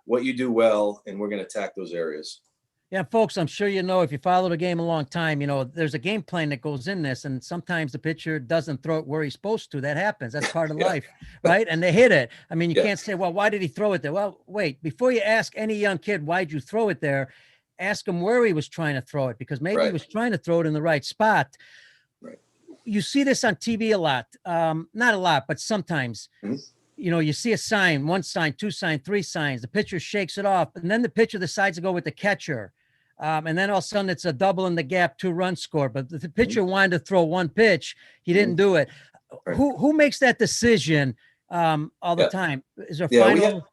what you do well, and we're going to attack those areas.
Yeah, folks, I'm sure if you follow the game a long time, there's a game plan that goes in this, and sometimes the pitcher doesn't throw it where he's supposed to. That happens. That's part of life, right? And they hit it. I mean, you can't say, well, why did he throw it there? Well, wait, before you ask any young kid, why'd you throw it there? Ask him where he was trying to throw it, because maybe he was trying to throw it in the right spot.
Right.
You see this on TV a lot. Not a lot, but sometimes, you see a sign, 1 sign, 2 sign, 3 signs, the pitcher shakes it off, and then the pitcher decides to go with the catcher. And then all of a sudden it's a double in the gap, 2-run score, but the pitcher wanted to throw 1 pitch. He didn't do it. Right. Who makes that decision all the time? Is there final?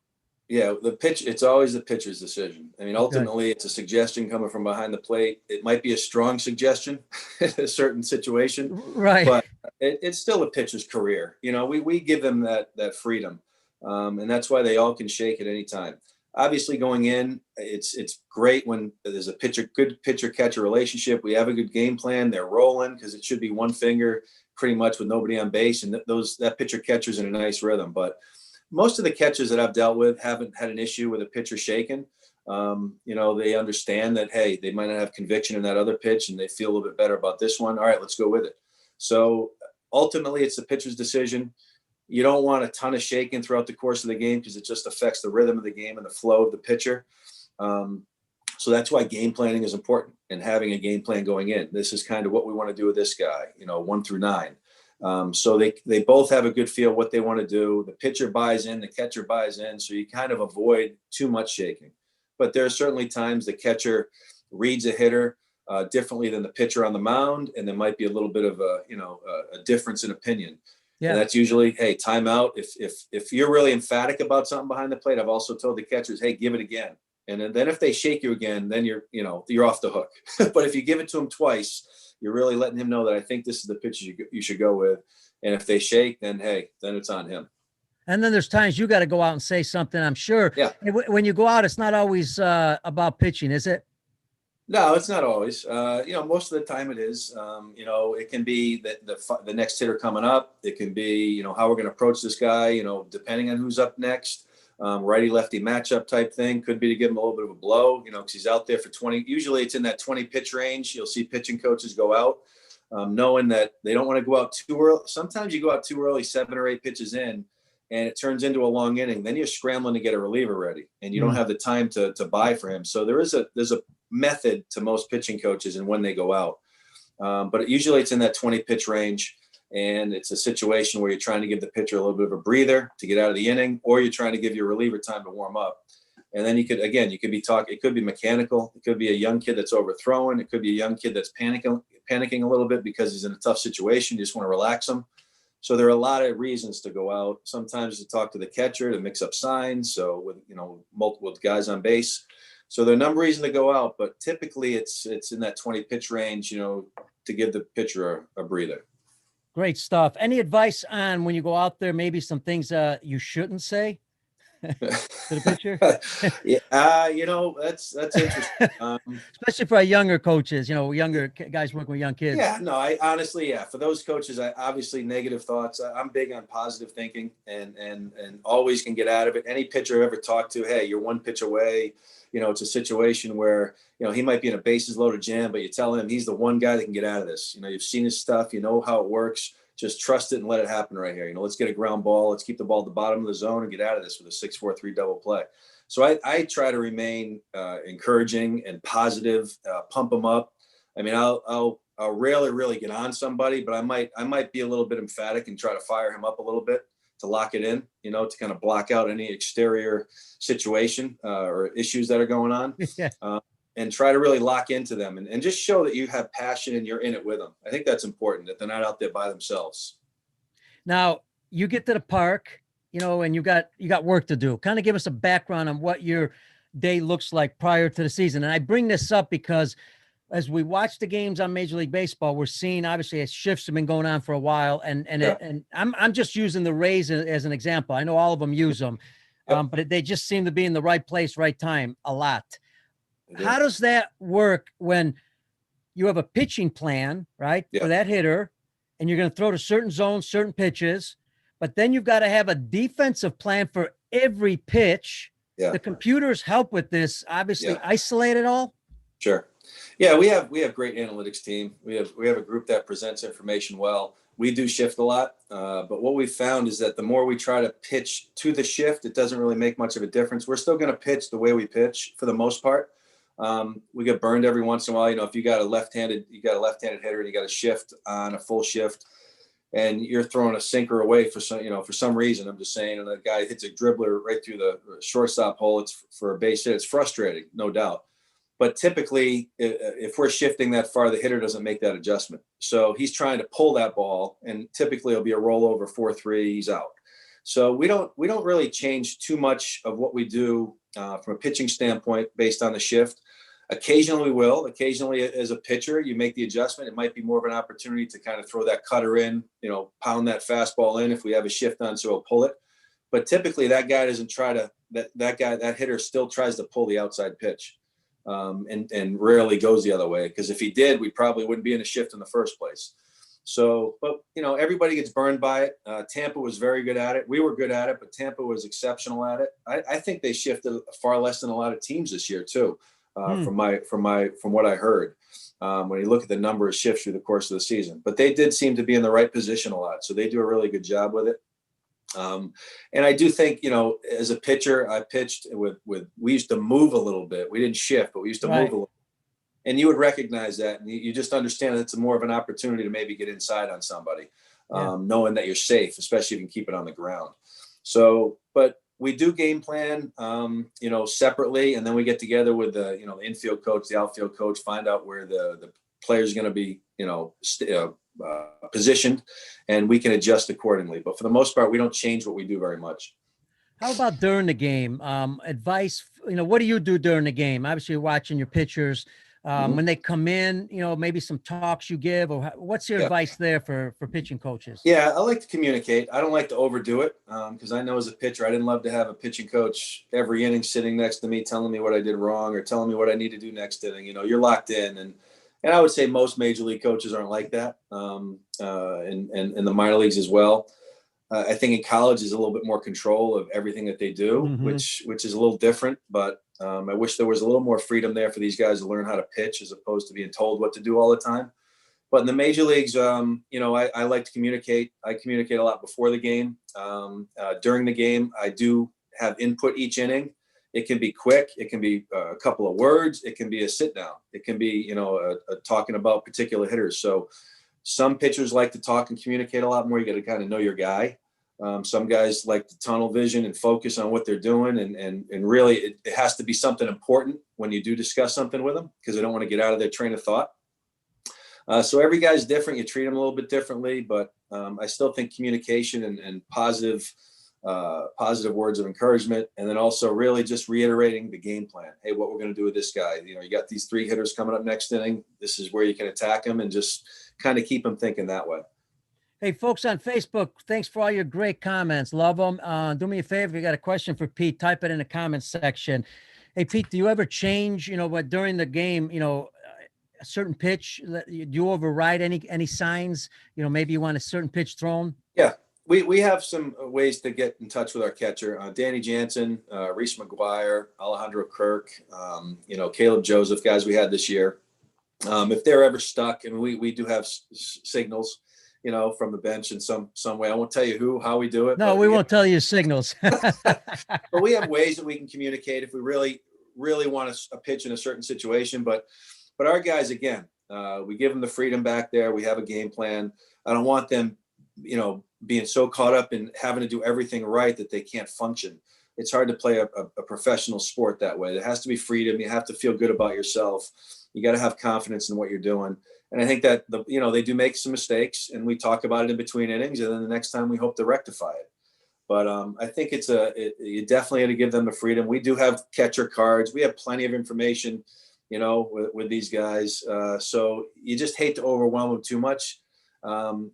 The pitch, it's always the pitcher's decision. I mean, ultimately it's a suggestion coming from behind the plate. It might be a strong suggestion in a certain situation,
right?
But it's still a pitcher's career. We give them that freedom. And that's why they all can shake at any time. Obviously going in, it's great when there's a good pitcher catcher relationship. We have a good game plan. They're rolling because it should be 1 finger pretty much with nobody on base. And that pitcher catcher's in a nice rhythm, but most of the catchers that I've dealt with haven't had an issue with a pitcher shaking. They understand that, hey, they might not have conviction in that other pitch and they feel a little bit better about this one. All right, let's go with it. So ultimately it's the pitcher's decision. You don't want a ton of shaking throughout the course of the game because it just affects the rhythm of the game and the flow of the pitcher. So that's why game planning is important and having a game plan going in. This is kind of what we want to do with this guy, 1 through 9. So they both have a good feel what they want to do. The pitcher buys in, the catcher buys in. So you kind of avoid too much shaking. But there are certainly times the catcher reads a hitter differently than the pitcher on the mound. And there might be a little bit of a difference in opinion. Yeah. And that's usually, hey, timeout. If you're really emphatic about something behind the plate, I've also told the catchers, hey, give it again. And then if they shake you again, then you're off the hook. But if you give it to them twice, you're really letting him know that I think this is the pitch you should go with. And if they shake, then, hey, then it's on him.
And then there's times you got to go out and say something, I'm sure. Yeah. When you go out, it's not always about pitching, is it?
No, it's not always. Most of the time it is. It can be the next hitter coming up. It can be, how we're going to approach this guy, depending on who's up next. Righty-lefty matchup type thing. Could be to give him a little bit of a blow, because he's out there for 20. Usually it's in that 20 pitch range. You'll see pitching coaches go out knowing that they don't want to go out too early. Sometimes you go out too early, 7 or 8 pitches in, and it turns into a long inning. Then you're scrambling to get a reliever ready, and you don't have the time to buy for him. So there's a method to most pitching coaches and when they go out. But usually it's in that 20 pitch range. And it's a situation where you're trying to give the pitcher a little bit of a breather to get out of the inning, or you're trying to give your reliever time to warm up. And then you could be talking, it could be mechanical. It could be a young kid that's overthrowing. It could be a young kid that's panicking a little bit because he's in a tough situation. You just want to relax him. So there are a lot of reasons to go out. Sometimes to talk to the catcher, to mix up signs. So with, multiple guys on base. So there are a number of reasons to go out, but typically it's in that 20 pitch range, to give the pitcher a breather.
Great stuff. Any advice on when you go out there, maybe some things you shouldn't say to the pitcher?
That's interesting.
Especially for our younger coaches, younger guys working with young kids.
Yeah, no, I honestly, for those coaches, I obviously negative thoughts. I'm big on positive thinking and always can get out of it. Any pitcher I've ever talked to, hey, you're 1 pitch away. It's a situation where, he might be in a bases loaded jam, but you tell him he's the one guy that can get out of this. You've seen his stuff, you know how it works. Just trust it and let it happen right here. Let's get a ground ball. Let's keep the ball at the bottom of the zone and get out of this with a 6-4-3 double play. So I try to remain encouraging and positive, pump them up. I mean, I'll rarely really get on somebody, but I might be a little bit emphatic and try to fire him up a little bit to lock it in, to kind of block out any exterior situation or issues that are going on.
Yeah.
And try to really lock into them and just show that you have passion and you're in it with them. I think that's important, that they're not out there by themselves.
Now you get to the park, and you got work to do. Kind of give us a background on what your day looks like prior to the season. And I bring this up because as we watch the games on Major League Baseball, we're seeing obviously as shifts have been going on for a while. And I'm just using the Rays as an example. I know all of them use them, but they just seem to be in the right place, right time a lot. How does that work when you have a pitching plan, right, for that hitter, and you're going to throw to certain zones, certain pitches, but then you've got to have a defensive plan for every pitch? The computers help with this, obviously. Isolate it all.
Sure. Yeah, we have great analytics team. We have a group that presents information well. We do shift a lot, but what we found is that the more we try to pitch to the shift, it doesn't really make much of a difference. We're still going to pitch the way we pitch for the most part. We get burned every once in a while. If you got a left-handed hitter and you got a shift on a full shift and you're throwing a sinker away for some reason, I'm just saying, and the guy hits a dribbler right through the shortstop hole, it's for a base hit. It's frustrating, no doubt. But typically, if we're shifting that far, the hitter doesn't make that adjustment. So he's trying to pull that ball, and typically it'll be a rollover 4-3, he's out. So we don't really change too much of what we do from a pitching standpoint based on the shift. Occasionally we will. Occasionally as a pitcher, you make the adjustment. It might be more of an opportunity to kind of throw that cutter in, pound that fastball in if we have a shift on, so he'll pull it. But typically that guy doesn't try to, that hitter still tries to pull the outside pitch and rarely goes the other way. Because if he did, we probably wouldn't be in a shift in the first place. So, but everybody gets burned by it. Tampa was very good at it. We were good at it, but Tampa was exceptional at it. I think they shifted far less than a lot of teams this year too. From what I heard, when you look at the number of shifts through the course of the season, but they did seem to be in the right position a lot. So they do a really good job with it. And I do think, as a pitcher, I pitched we used to move a little bit. We didn't shift, but we used to move a little. And you would recognize that, and you just understand that it's more of an opportunity to maybe get inside on somebody, knowing that you're safe, especially if you can keep it on the ground. So, but we do game plan, separately, and then we get together with the infield coach, the outfield coach, find out where the player's going to be, positioned, and we can adjust accordingly. But for the most part, we don't change what we do very much.
How about during the game? Advice, what do you do during the game? Obviously, you're watching your pitchers. When they come in, maybe some talks you give, or what's your advice there for pitching coaches?
Yeah, I like to communicate. I don't like to overdo it because I know as a pitcher, I didn't love to have a pitching coach every inning sitting next to me, telling me what I did wrong or telling me what I need to do next inning. You're locked in. And I would say most major league coaches aren't like that, and the minor leagues as well. I think in college is a little bit more control of everything that they do, which is a little different, but I wish there was a little more freedom there for these guys to learn how to pitch as opposed to being told what to do all the time. But in the major leagues, I like to communicate. I communicate a lot before the game. During the game, I do have input each inning. It can be quick. It can be a couple of words. It can be a sit down. It can be, talking about particular hitters. So some pitchers like to talk and communicate a lot more. You got to kind of know your guy. Some guys like to tunnel vision and focus on what they're doing. And really it has to be something important when you do discuss something with them, because they don't want to get out of their train of thought. So every guy's different. You treat them a little bit differently, but I still think communication and positive words of encouragement. And then also really just reiterating the game plan. Hey, what we're going to do with this guy, you got these 3 hitters coming up next inning. This is where you can attack them, and just kind of keep them thinking that way.
Hey, folks on Facebook, thanks for all your great comments. Love them. Do me a favor. If you got a question for Pete, type it in the comments section. Hey, Pete, do you ever change, what during the game, a certain pitch? Do you override any signs? Maybe you want a certain pitch thrown?
Yeah, we have some ways to get in touch with our catcher. Danny Jansen, Reese McGuire, Alejandro Kirk, Caleb Joseph, guys we had this year. If they're ever stuck, and we do have signals, from the bench in some way. I won't tell you how we do it.
No, we won't tell you signals.
But we have ways that we can communicate if we really, really want a pitch in a certain situation. But our guys, again, we give them the freedom back there. We have a game plan. I don't want them being so caught up in having to do everything right that they can't function. It's hard to play a professional sport that way. There has to be freedom. You have to feel good about yourself. You got to have confidence in what you're doing. And I think that they do make some mistakes, and we talk about it in between innings, and then the next time we hope to rectify it. But I think you definitely have to give them the freedom. We do have catcher cards. We have plenty of information, with these guys. So you just hate to overwhelm them too much.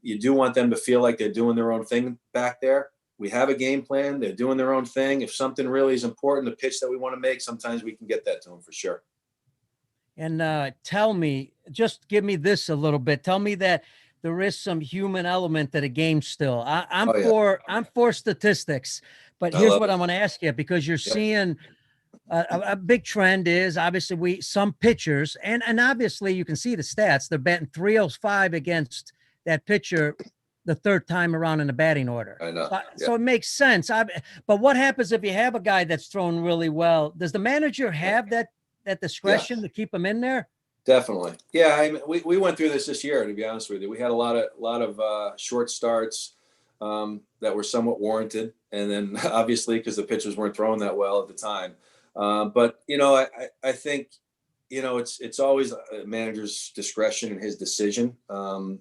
You do want them to feel like they're doing their own thing back there. We have a game plan. They're doing their own thing. If something really is important, the pitch that we want to make, sometimes we can get that to them for sure.
And just give me this a little bit. Tell me that there is some human element to the game still. I'm for statistics, but here's what I'm going to ask you, because you're seeing a big trend is obviously some pitchers, and obviously you can see the stats. They're batting .305 against that pitcher the third time around in the batting order.
I know.
So it makes sense. But what happens if you have a guy that's throwing really well? Does the manager have that discretion to keep him in there?
Definitely. Yeah. I mean, we went through this year, to be honest with you. We had a lot of short starts that were somewhat warranted. And then obviously, because the pitchers weren't throwing that well at the time. But, I think, it's always a manager's discretion and his decision, and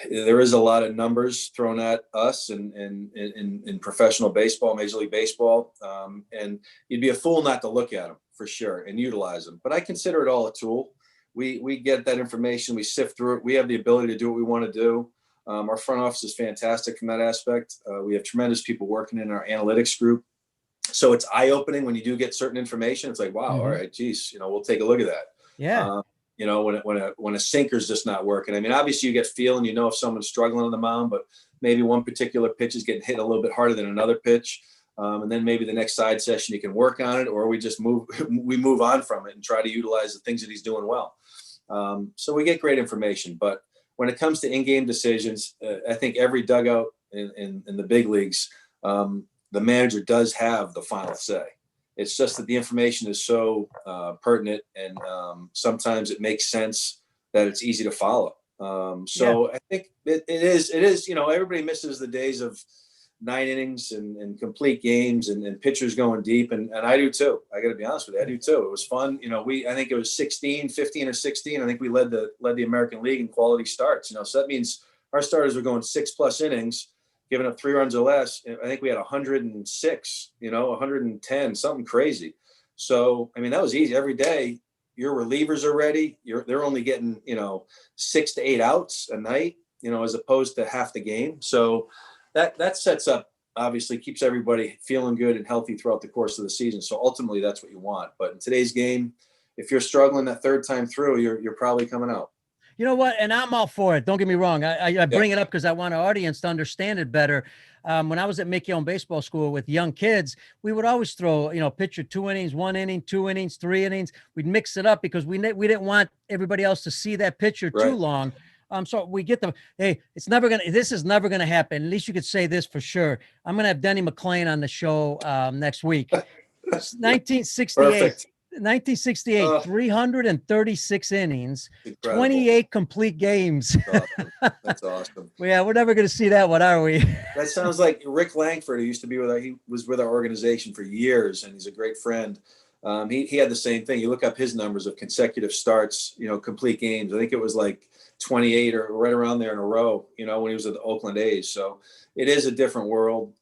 there is a lot of numbers thrown at us in professional baseball, Major League Baseball. And you'd be a fool not to look at them for sure and utilize them. But I consider it all a tool. We get that information, we sift through it. We have the ability to do what we want to do. Our front office is fantastic from that aspect. We have tremendous people working in our analytics group. So it's eye-opening when you do get certain information. It's like, wow, all right, geez, we'll take a look at that.
Yeah.
When a sinker's just not working. I mean, obviously you get feel and if someone's struggling on the mound, but maybe one particular pitch is getting hit a little bit harder than another pitch. And then maybe the next side session you can work on it, or we just move on from it and try to utilize the things that he's doing well. So we get great information. But when it comes to in-game decisions, I think every dugout in the big leagues, the manager does have the final say. It's just that the information is so pertinent, and sometimes it makes sense that it's easy to follow. I think it is, everybody misses the days of 9 innings and complete games and pitchers going deep. And I do too. I got to be honest with you. I do too. It was fun. I think it was 15 or 16. I think we led the American League in quality starts, so that means our starters were going 6+ innings, giving up 3 runs or less. I think we had 106, 110, something crazy. So, I mean, that was easy. Every day your relievers are ready. They're only getting, 6 to 8 outs a night, as opposed to half the game. So that sets up, obviously keeps everybody feeling good and healthy throughout the course of the season. So ultimately that's what you want. But in today's game, if you're struggling that third time through, you're probably coming out.
You know what? And I'm all for it. Don't get me wrong. I bring it up because I want our audience to understand it better. When I was at Mickey Baseball School with young kids, we would always throw, pitcher 2 innings, 1 inning, 2 innings, 3 innings. We'd mix it up because we didn't want everybody else to see that pitcher too long. So we get this is never going to happen. At least you could say this for sure. I'm going to have Denny McClain on the show next week. 1968.
Perfect.
1968, 336 innings,
Incredible.
28 complete games.
That's awesome.
Yeah, we're never going to see that one, are we?
That sounds like Rick Langford, who used to be he was with our organization for years, and he's a great friend. He had the same thing. You look up his numbers of consecutive starts, complete games. I think it was like 28 or right around there in a row, when he was at the Oakland A's. So it is a different world.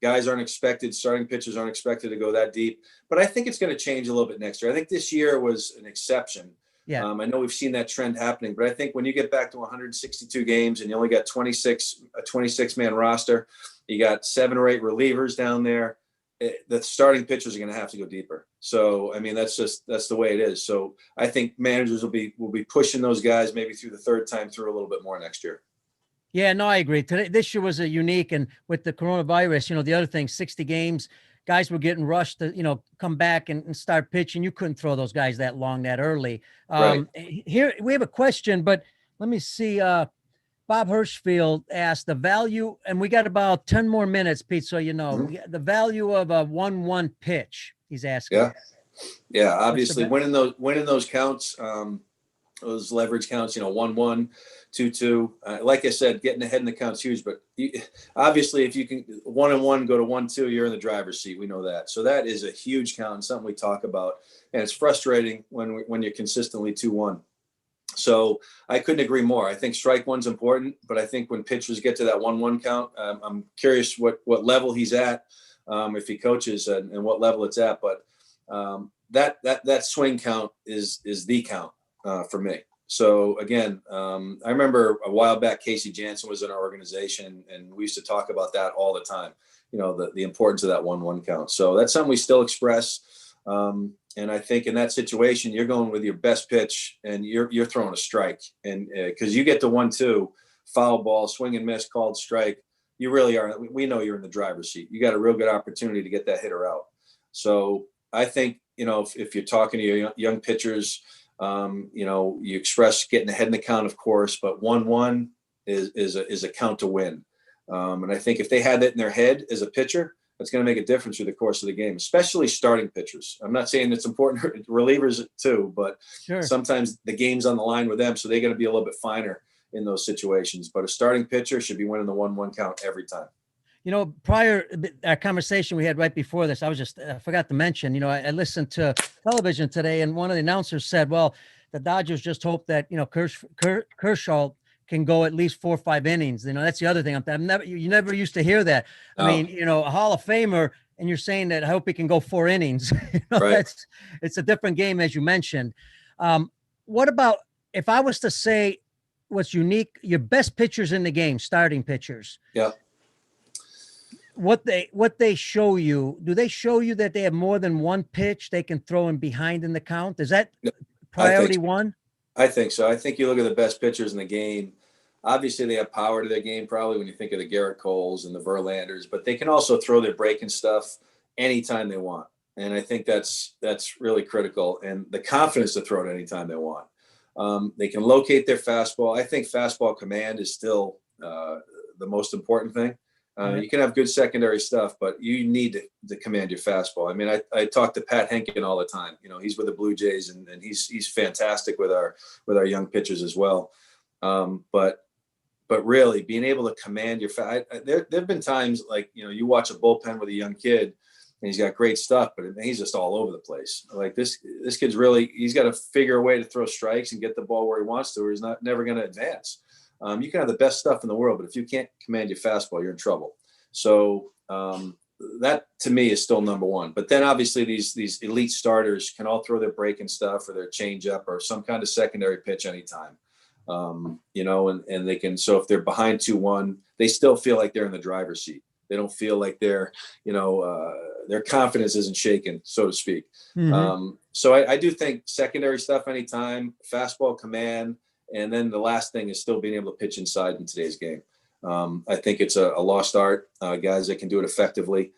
Guys aren't expected, starting pitchers aren't expected to go that deep. But I think it's going to change a little bit next year. I think this year was an exception. Yeah. I know we've seen that trend happening, but I think when you get back to 162 games and you only got a 26-man roster, you got 7 or 8 relievers down there, the starting pitchers are going to have to go deeper. So, I mean, that's the way it is. So I think managers will be pushing those guys maybe through the third time through a little bit more next year.
Yeah, no, I agree. This year was a unique, and with the coronavirus, the other thing, 60 games, guys were getting rushed to, come back and start pitching. You couldn't throw those guys that long, that early.
Right.
Here we have a question, but let me see. Bob Hirschfield asked the value, and we got about 10 more minutes, Pete. So, the value of a 1-1 pitch, he's asking.
Yeah. Obviously winning those counts, those leverage counts, 1-1, 2-2. Like I said, getting ahead in the count's huge, but obviously if you can 1-1 go to 1-2, you're in the driver's seat. We know that. So that is a huge count and something we talk about. And it's frustrating when you're consistently 2-1. So I couldn't agree more. I think strike one's important, but I think when pitchers get to that 1-1 count, I'm curious what level he's at, if he coaches and what level it's at. But that swing count is the count for me. So again, I remember a while back, Casey Jansen was in our organization, and we used to talk about that all the time. The importance of that 1-1 count. So that's something we still express. And I think in that situation, you're going with your best pitch, and you're throwing a strike, and because you get to 1-2, foul ball, swing and miss, called strike, you really are. We know you're in the driver's seat. You got a real good opportunity to get that hitter out. So I think if you're talking to your young pitchers. You express getting ahead in the count, of course, but 1-1 is a count to win. And I think if they had that in their head as a pitcher, that's going to make a difference through the course of the game, especially starting pitchers. I'm not saying it's important relievers too, but
sure. Sometimes
the game's on the line with them, so they got to be a little bit finer in those situations. But a starting pitcher should be winning the 1-1 count every time.
Prior our conversation we had right before this, I forgot to mention, I listened to television today, and one of the announcers said, well, the Dodgers just hope that, Kershaw can go at least 4 or 5 innings. That's the other thing. You never used to hear that. I mean, a Hall of Famer, and you're saying that I hope he can go 4 innings.
Right.
It's a different game, as you mentioned. What about if I was to say what's unique, your best pitchers in the game, starting pitchers?
Yeah.
What they show you, do they show you that they have more than one pitch they can throw in behind in the count? Is that priority one?
I think so. I think you look at the best pitchers in the game. Obviously, they have power to their game, probably when you think of the Garrett Coles and the Verlanders, but they can also throw their breaking stuff anytime they want. And I think that's really critical. And the confidence to throw it anytime they want. They can locate their fastball. I think fastball command is still the most important thing. You can have good secondary stuff, but you need to command your fastball. I mean, I talk to Pat Henkin all the time. He's with the Blue Jays, and he's fantastic with our young pitchers as well. But really being able to command your there've been times like, you watch a bullpen with a young kid and he's got great stuff, but he's just all over the place. Like this kid's he's got to figure a way to throw strikes and get the ball where he wants to, or he's never going to advance. You can have the best stuff in the world, but if you can't command your fastball, you're in trouble. So that to me is still number one. But then obviously these elite starters can all throw their breaking stuff or their changeup or some kind of secondary pitch anytime. And they can. So if they're behind 2-1, they still feel like they're in the driver's seat. They don't feel like their confidence isn't shaken, so to speak. Mm-hmm. So I do think secondary stuff anytime, fastball command. And then the last thing is still being able to pitch inside in today's game. I think it's a lost art. Guys that can do it effectively,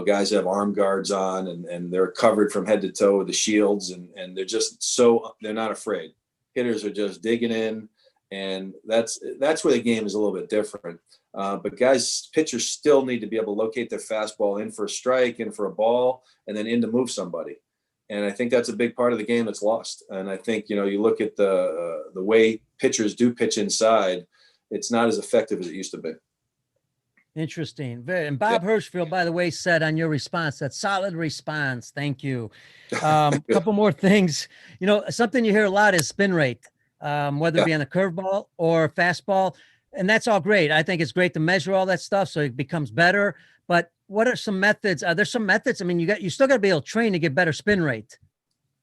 guys that have arm guards on and they're covered from head to toe with the shields and they're just they're not afraid. Hitters are just digging in, and that's where the game is a little bit different. But pitchers still need to be able to locate their fastball in for a strike, in for a ball, and then in to move somebody. And I think that's a big part of the game that's lost. And I think, you look at the way pitchers do pitch inside, it's not as effective as it used to be.
Interesting. And Bob Hirschfield, by the way, said on your response, that solid response. Thank you. Couple more things. Something you hear a lot is spin rate, whether it be on a curveball or fastball. And that's all great. I think it's great to measure all that stuff so it becomes better. But what are some methods? Are there some methods? I mean, you still got to be able to train to get better spin rate.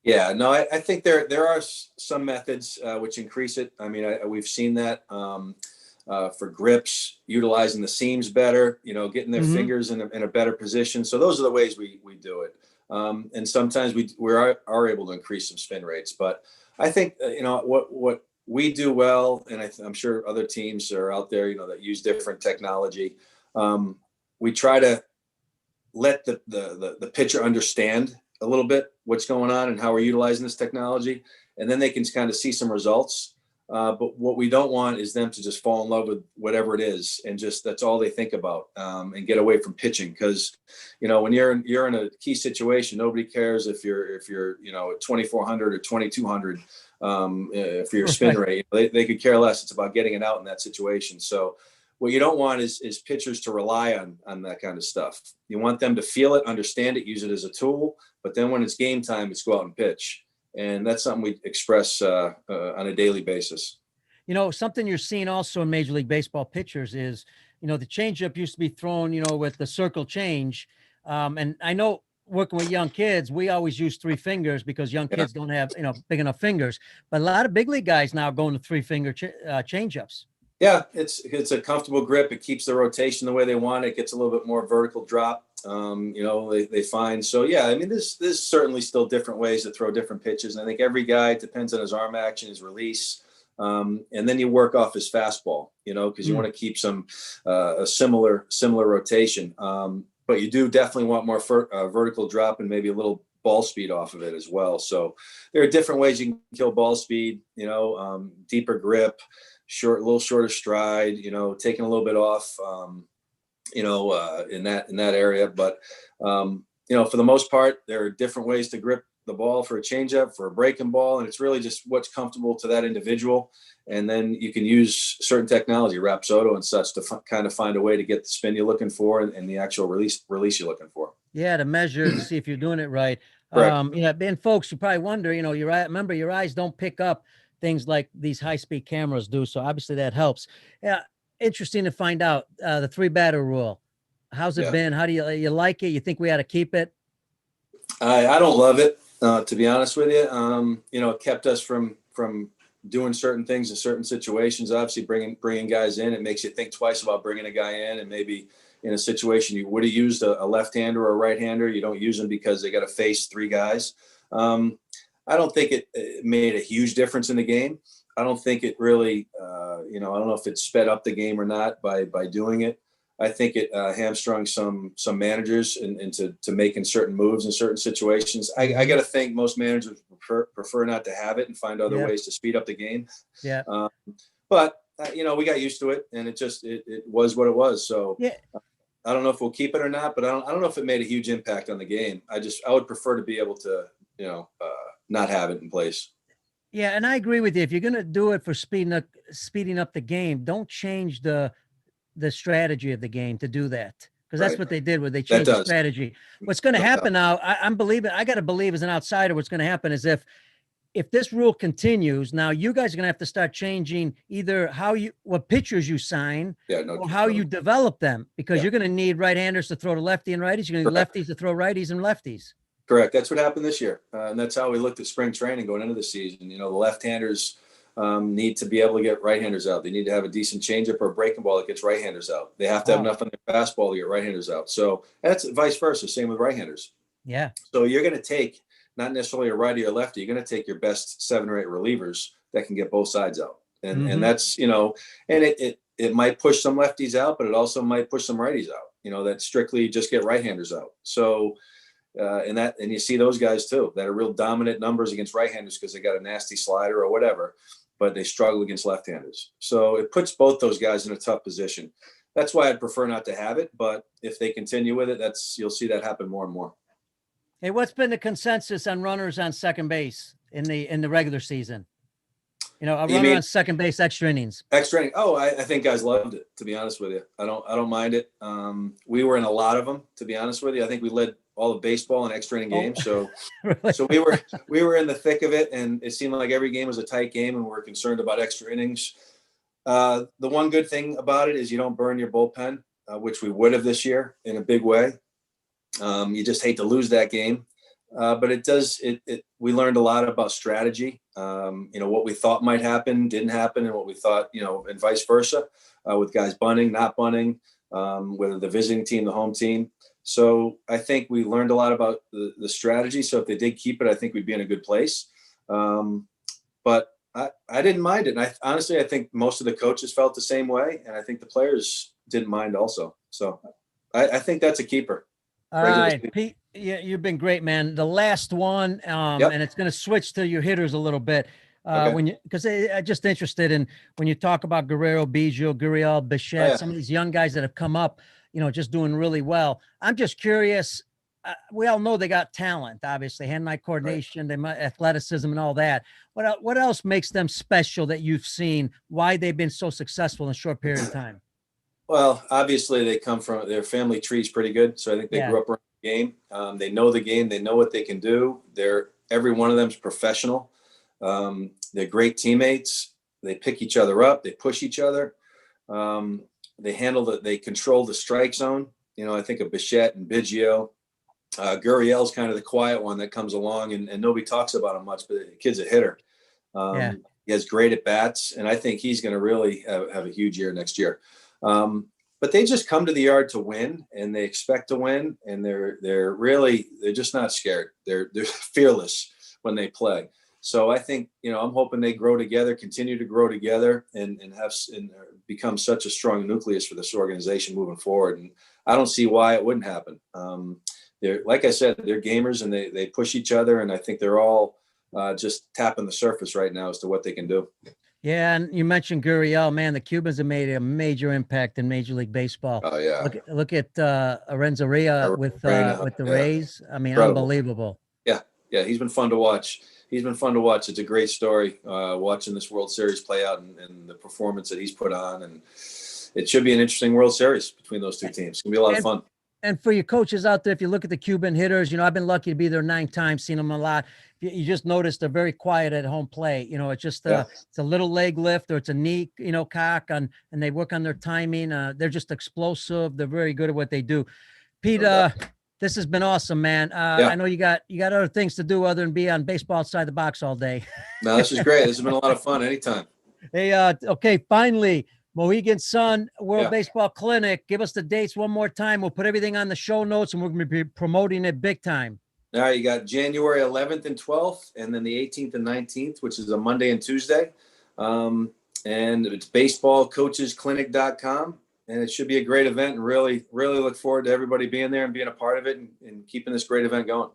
Yeah, no, I think there are some methods which increase it. I mean, we've seen that for grips, utilizing the seams better, getting their fingers in a better position. So those are the ways we do it. And sometimes we are able to increase some spin rates. But I think, what we do well, and I'm sure other teams are out there, that use different technology. We try to let the pitcher understand a little bit what's going on and how we're utilizing this technology, and then they can kind of see some results. But what we don't want is them to just fall in love with whatever it is and just that's all they think about, and get away from pitching. Because, when you're in a key situation, nobody cares if you're at 2,400 or 2,200. If you're spin rate, they could care less. It's about getting it out in that situation. So what you don't want is pitchers to rely on that kind of stuff. You want them to feel it, understand it, use it as a tool. But then when it's game time, it's go out and pitch. And that's something we express on a daily basis.
Something you're seeing also in Major League Baseball pitchers is, the changeup used to be thrown, with the circle change. And I know working with young kids, we always use 3 fingers because young kids don't have, big enough fingers. But a lot of big league guys now are going to 3-finger changeups. Yeah,
it's a comfortable grip. It keeps the rotation the way they want. It gets a little bit more vertical drop. They find. So yeah, I mean, there's certainly still different ways to throw different pitches. And I think every guy, it depends on his arm action, his release. And then you work off his fastball, because you want to keep some a similar rotation. But you do definitely want more vertical drop and maybe a little ball speed off of it as well. So there are different ways you can kill ball speed, deeper grip, a little shorter stride, taking a little bit off, in that area. But, for the most part, there are different ways to grip the ball for a changeup, for a breaking ball. And it's really just what's comfortable to that individual. And then you can use certain technology, Rapsodo and such, to kind of find a way to get the spin you're looking for and the actual release you're looking for.
Yeah, to measure to see if you're doing it right.
Correct.
And folks, you probably wonder, remember your eyes don't pick up things like these high-speed cameras do. So obviously that helps. Yeah, interesting to find out the 3-batter rule. How's it been? How do you like it? You think we ought to keep it?
I don't love it, to be honest with you. It kept us from doing certain things in certain situations. Obviously, bringing guys in, it makes you think twice about bringing a guy in, and maybe in a situation you would have used a left-hander or a right-hander, you don't use them because they got to face 3 guys. I don't think it made a huge difference in the game. I don't think it really, I don't know if it sped up the game or not by doing it. I think it hamstrung some managers into making certain moves in certain situations. I got to think most managers prefer not to have it and find other ways to speed up the game.
Yeah.
But we got used to it, and it was what it was. So I don't know if we'll keep it or not, but I don't know if it made a huge impact on the game. I would prefer to be able to, not have it in place.
Yeah, and I agree with you. If you're going to do it for speeding up the game, don't change the strategy of the game to do that, because that's what they did when they changed the strategy. What's going to happen now, I got to believe as an outsider, what's going to happen is if this rule continues, now you guys are going to have to start changing either what pitchers you sign or how you develop them, because you're going to need right-handers to throw to lefty and righties. You're going to need lefties to throw righties and lefties.
Correct. That's what happened this year. And that's how we looked at spring training going into the season. The left-handers need to be able to get right-handers out. They need to have a decent changeup or a breaking ball that gets right-handers out. They have to have enough on their fastball to get right-handers out. So that's vice versa. Same with right-handers.
Yeah.
So you're going to take not necessarily a righty or lefty. You're going to take your best 7 or 8 relievers that can get both sides out. And that's, and it might push some lefties out, but it also might push some righties out, that strictly just get right-handers out. So, and you see those guys too, that are real dominant numbers against right-handers because they got a nasty slider or whatever, but they struggle against left-handers. So it puts both those guys in a tough position. That's why I'd prefer not to have it. But if they continue with it, you'll see that happen more and more.
Hey, what's been the consensus on runners on second base in the regular season? A runner on second base, extra innings.
Extra innings. Oh, I think guys loved it, to be honest with you. I don't mind it. We were in a lot of them, to be honest with you. I think we led all of baseball in extra inning games. So, really? So we were in the thick of it, and it seemed like every game was a tight game, and we were concerned about extra innings. The one good thing about it is you don't burn your bullpen, which we would have this year in a big way. You just hate to lose that game. But it does, we learned a lot about strategy, what we thought might happen, didn't happen, and what we thought, and vice versa, with guys bunting, not bunting, whether the visiting team, the home team. So I think we learned a lot about the strategy. So if they did keep it, I think we'd be in a good place. But I didn't mind it. And I think most of the coaches felt the same way. And I think the players didn't mind also. So I think that's a keeper.
All right, Pete, you've been great, man. The last one, and it's going to switch to your hitters a little bit.
Okay.
When you, because I'm just interested in when you talk about Guerrero, Bijou, Gurriel, Bichette,
Yeah.
some of these young guys that have come up, just doing really well. I'm just curious. We all know they got talent, obviously, hand-eye coordination, they might athleticism, and all that. What else makes them special that you've seen? Why they've been so successful in a short period of time?
Well, obviously they come from their family tree's pretty good, so I think they grew up around the game. They know the game, they know what they can do. Every one of them is professional. They're great teammates. They pick each other up. They push each other. They control the strike zone. I think of Bichette and Biggio. Gurriel's kind of the quiet one that comes along, and nobody talks about him much, but the kid's a hitter. He has great at bats, and I think he's going to really have a huge year next year. But they just come to the yard to win, and they expect to win, and they're just not scared. They're fearless when they play. So I think, I'm hoping they grow together, continue to grow together, and become such a strong nucleus for this organization moving forward. And I don't see why it wouldn't happen. They're, like I said, they're gamers, and they push each other, and I think they're all just tapping the surface right now as to what they can do.
Yeah, and you mentioned Gurriel, man. The Cubans have made a major impact in Major League Baseball.
Oh yeah,
look at Arenzaria with the Rays. I mean,
incredible.
Unbelievable.
Yeah, he's been fun to watch. It's a great story watching this World Series play out and the performance that he's put on, and it should be an interesting World Series between those two teams. It's gonna be a lot of fun.
And for your coaches out there, if you look at the Cuban hitters, I've been lucky to be there 9 times, seen them a lot. You just notice they're very quiet at home plate. It's just it's a little leg lift or it's a knee, cock, and they work on their timing. They're just explosive. They're very good at what they do. Pete, this has been awesome, man. I know you got other things to do other than be on Baseball Outside the Box all day.
No, this is great. This has been a lot of fun. Anytime.
Hey, okay, finally. Mohegan Sun World Baseball Clinic. Give us the dates one more time. We'll put everything on the show notes, and we're going to be promoting it big time.
All right, you got January 11th and 12th, and then the 18th and 19th, which is a Monday and Tuesday. And it's baseballcoachesclinic.com, and it should be a great event, and really, really look forward to everybody being there and being a part of it and keeping this great event going.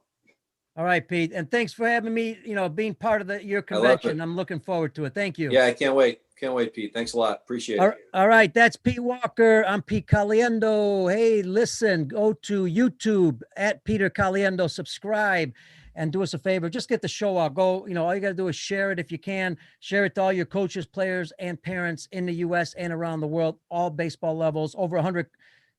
All right, Pete, and thanks for having me, being part of your convention. I'm looking forward to it. Thank you.
Yeah, I can't wait. Can't wait, Pete. Thanks a lot. Appreciate it.
All right. That's Pete Walker. I'm Pete Caliendo. Hey, listen, go to YouTube at Peter Caliendo, subscribe, and do us a favor. Just get the show out. Go, all you got to do is share it if you can. Share it to all your coaches, players, and parents in the U.S. and around the world, all baseball levels, over 100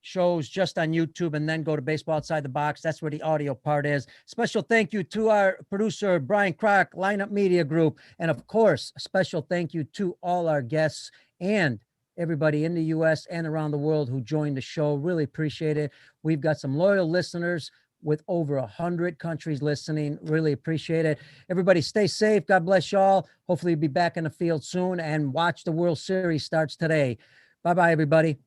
shows just on YouTube, and then go to Baseball Outside the Box. That's where the audio part is. Special thank you to our producer, Brian Kroc, Lineup Media Group. And of course, a special thank you to all our guests and everybody in the U.S. and around the world who joined the show. Really appreciate it. We've got some loyal listeners with over 100 countries listening. Really appreciate it. Everybody stay safe. God bless y'all. Hopefully you'll be back in the field soon, and watch the World Series starts today. Bye-bye, everybody.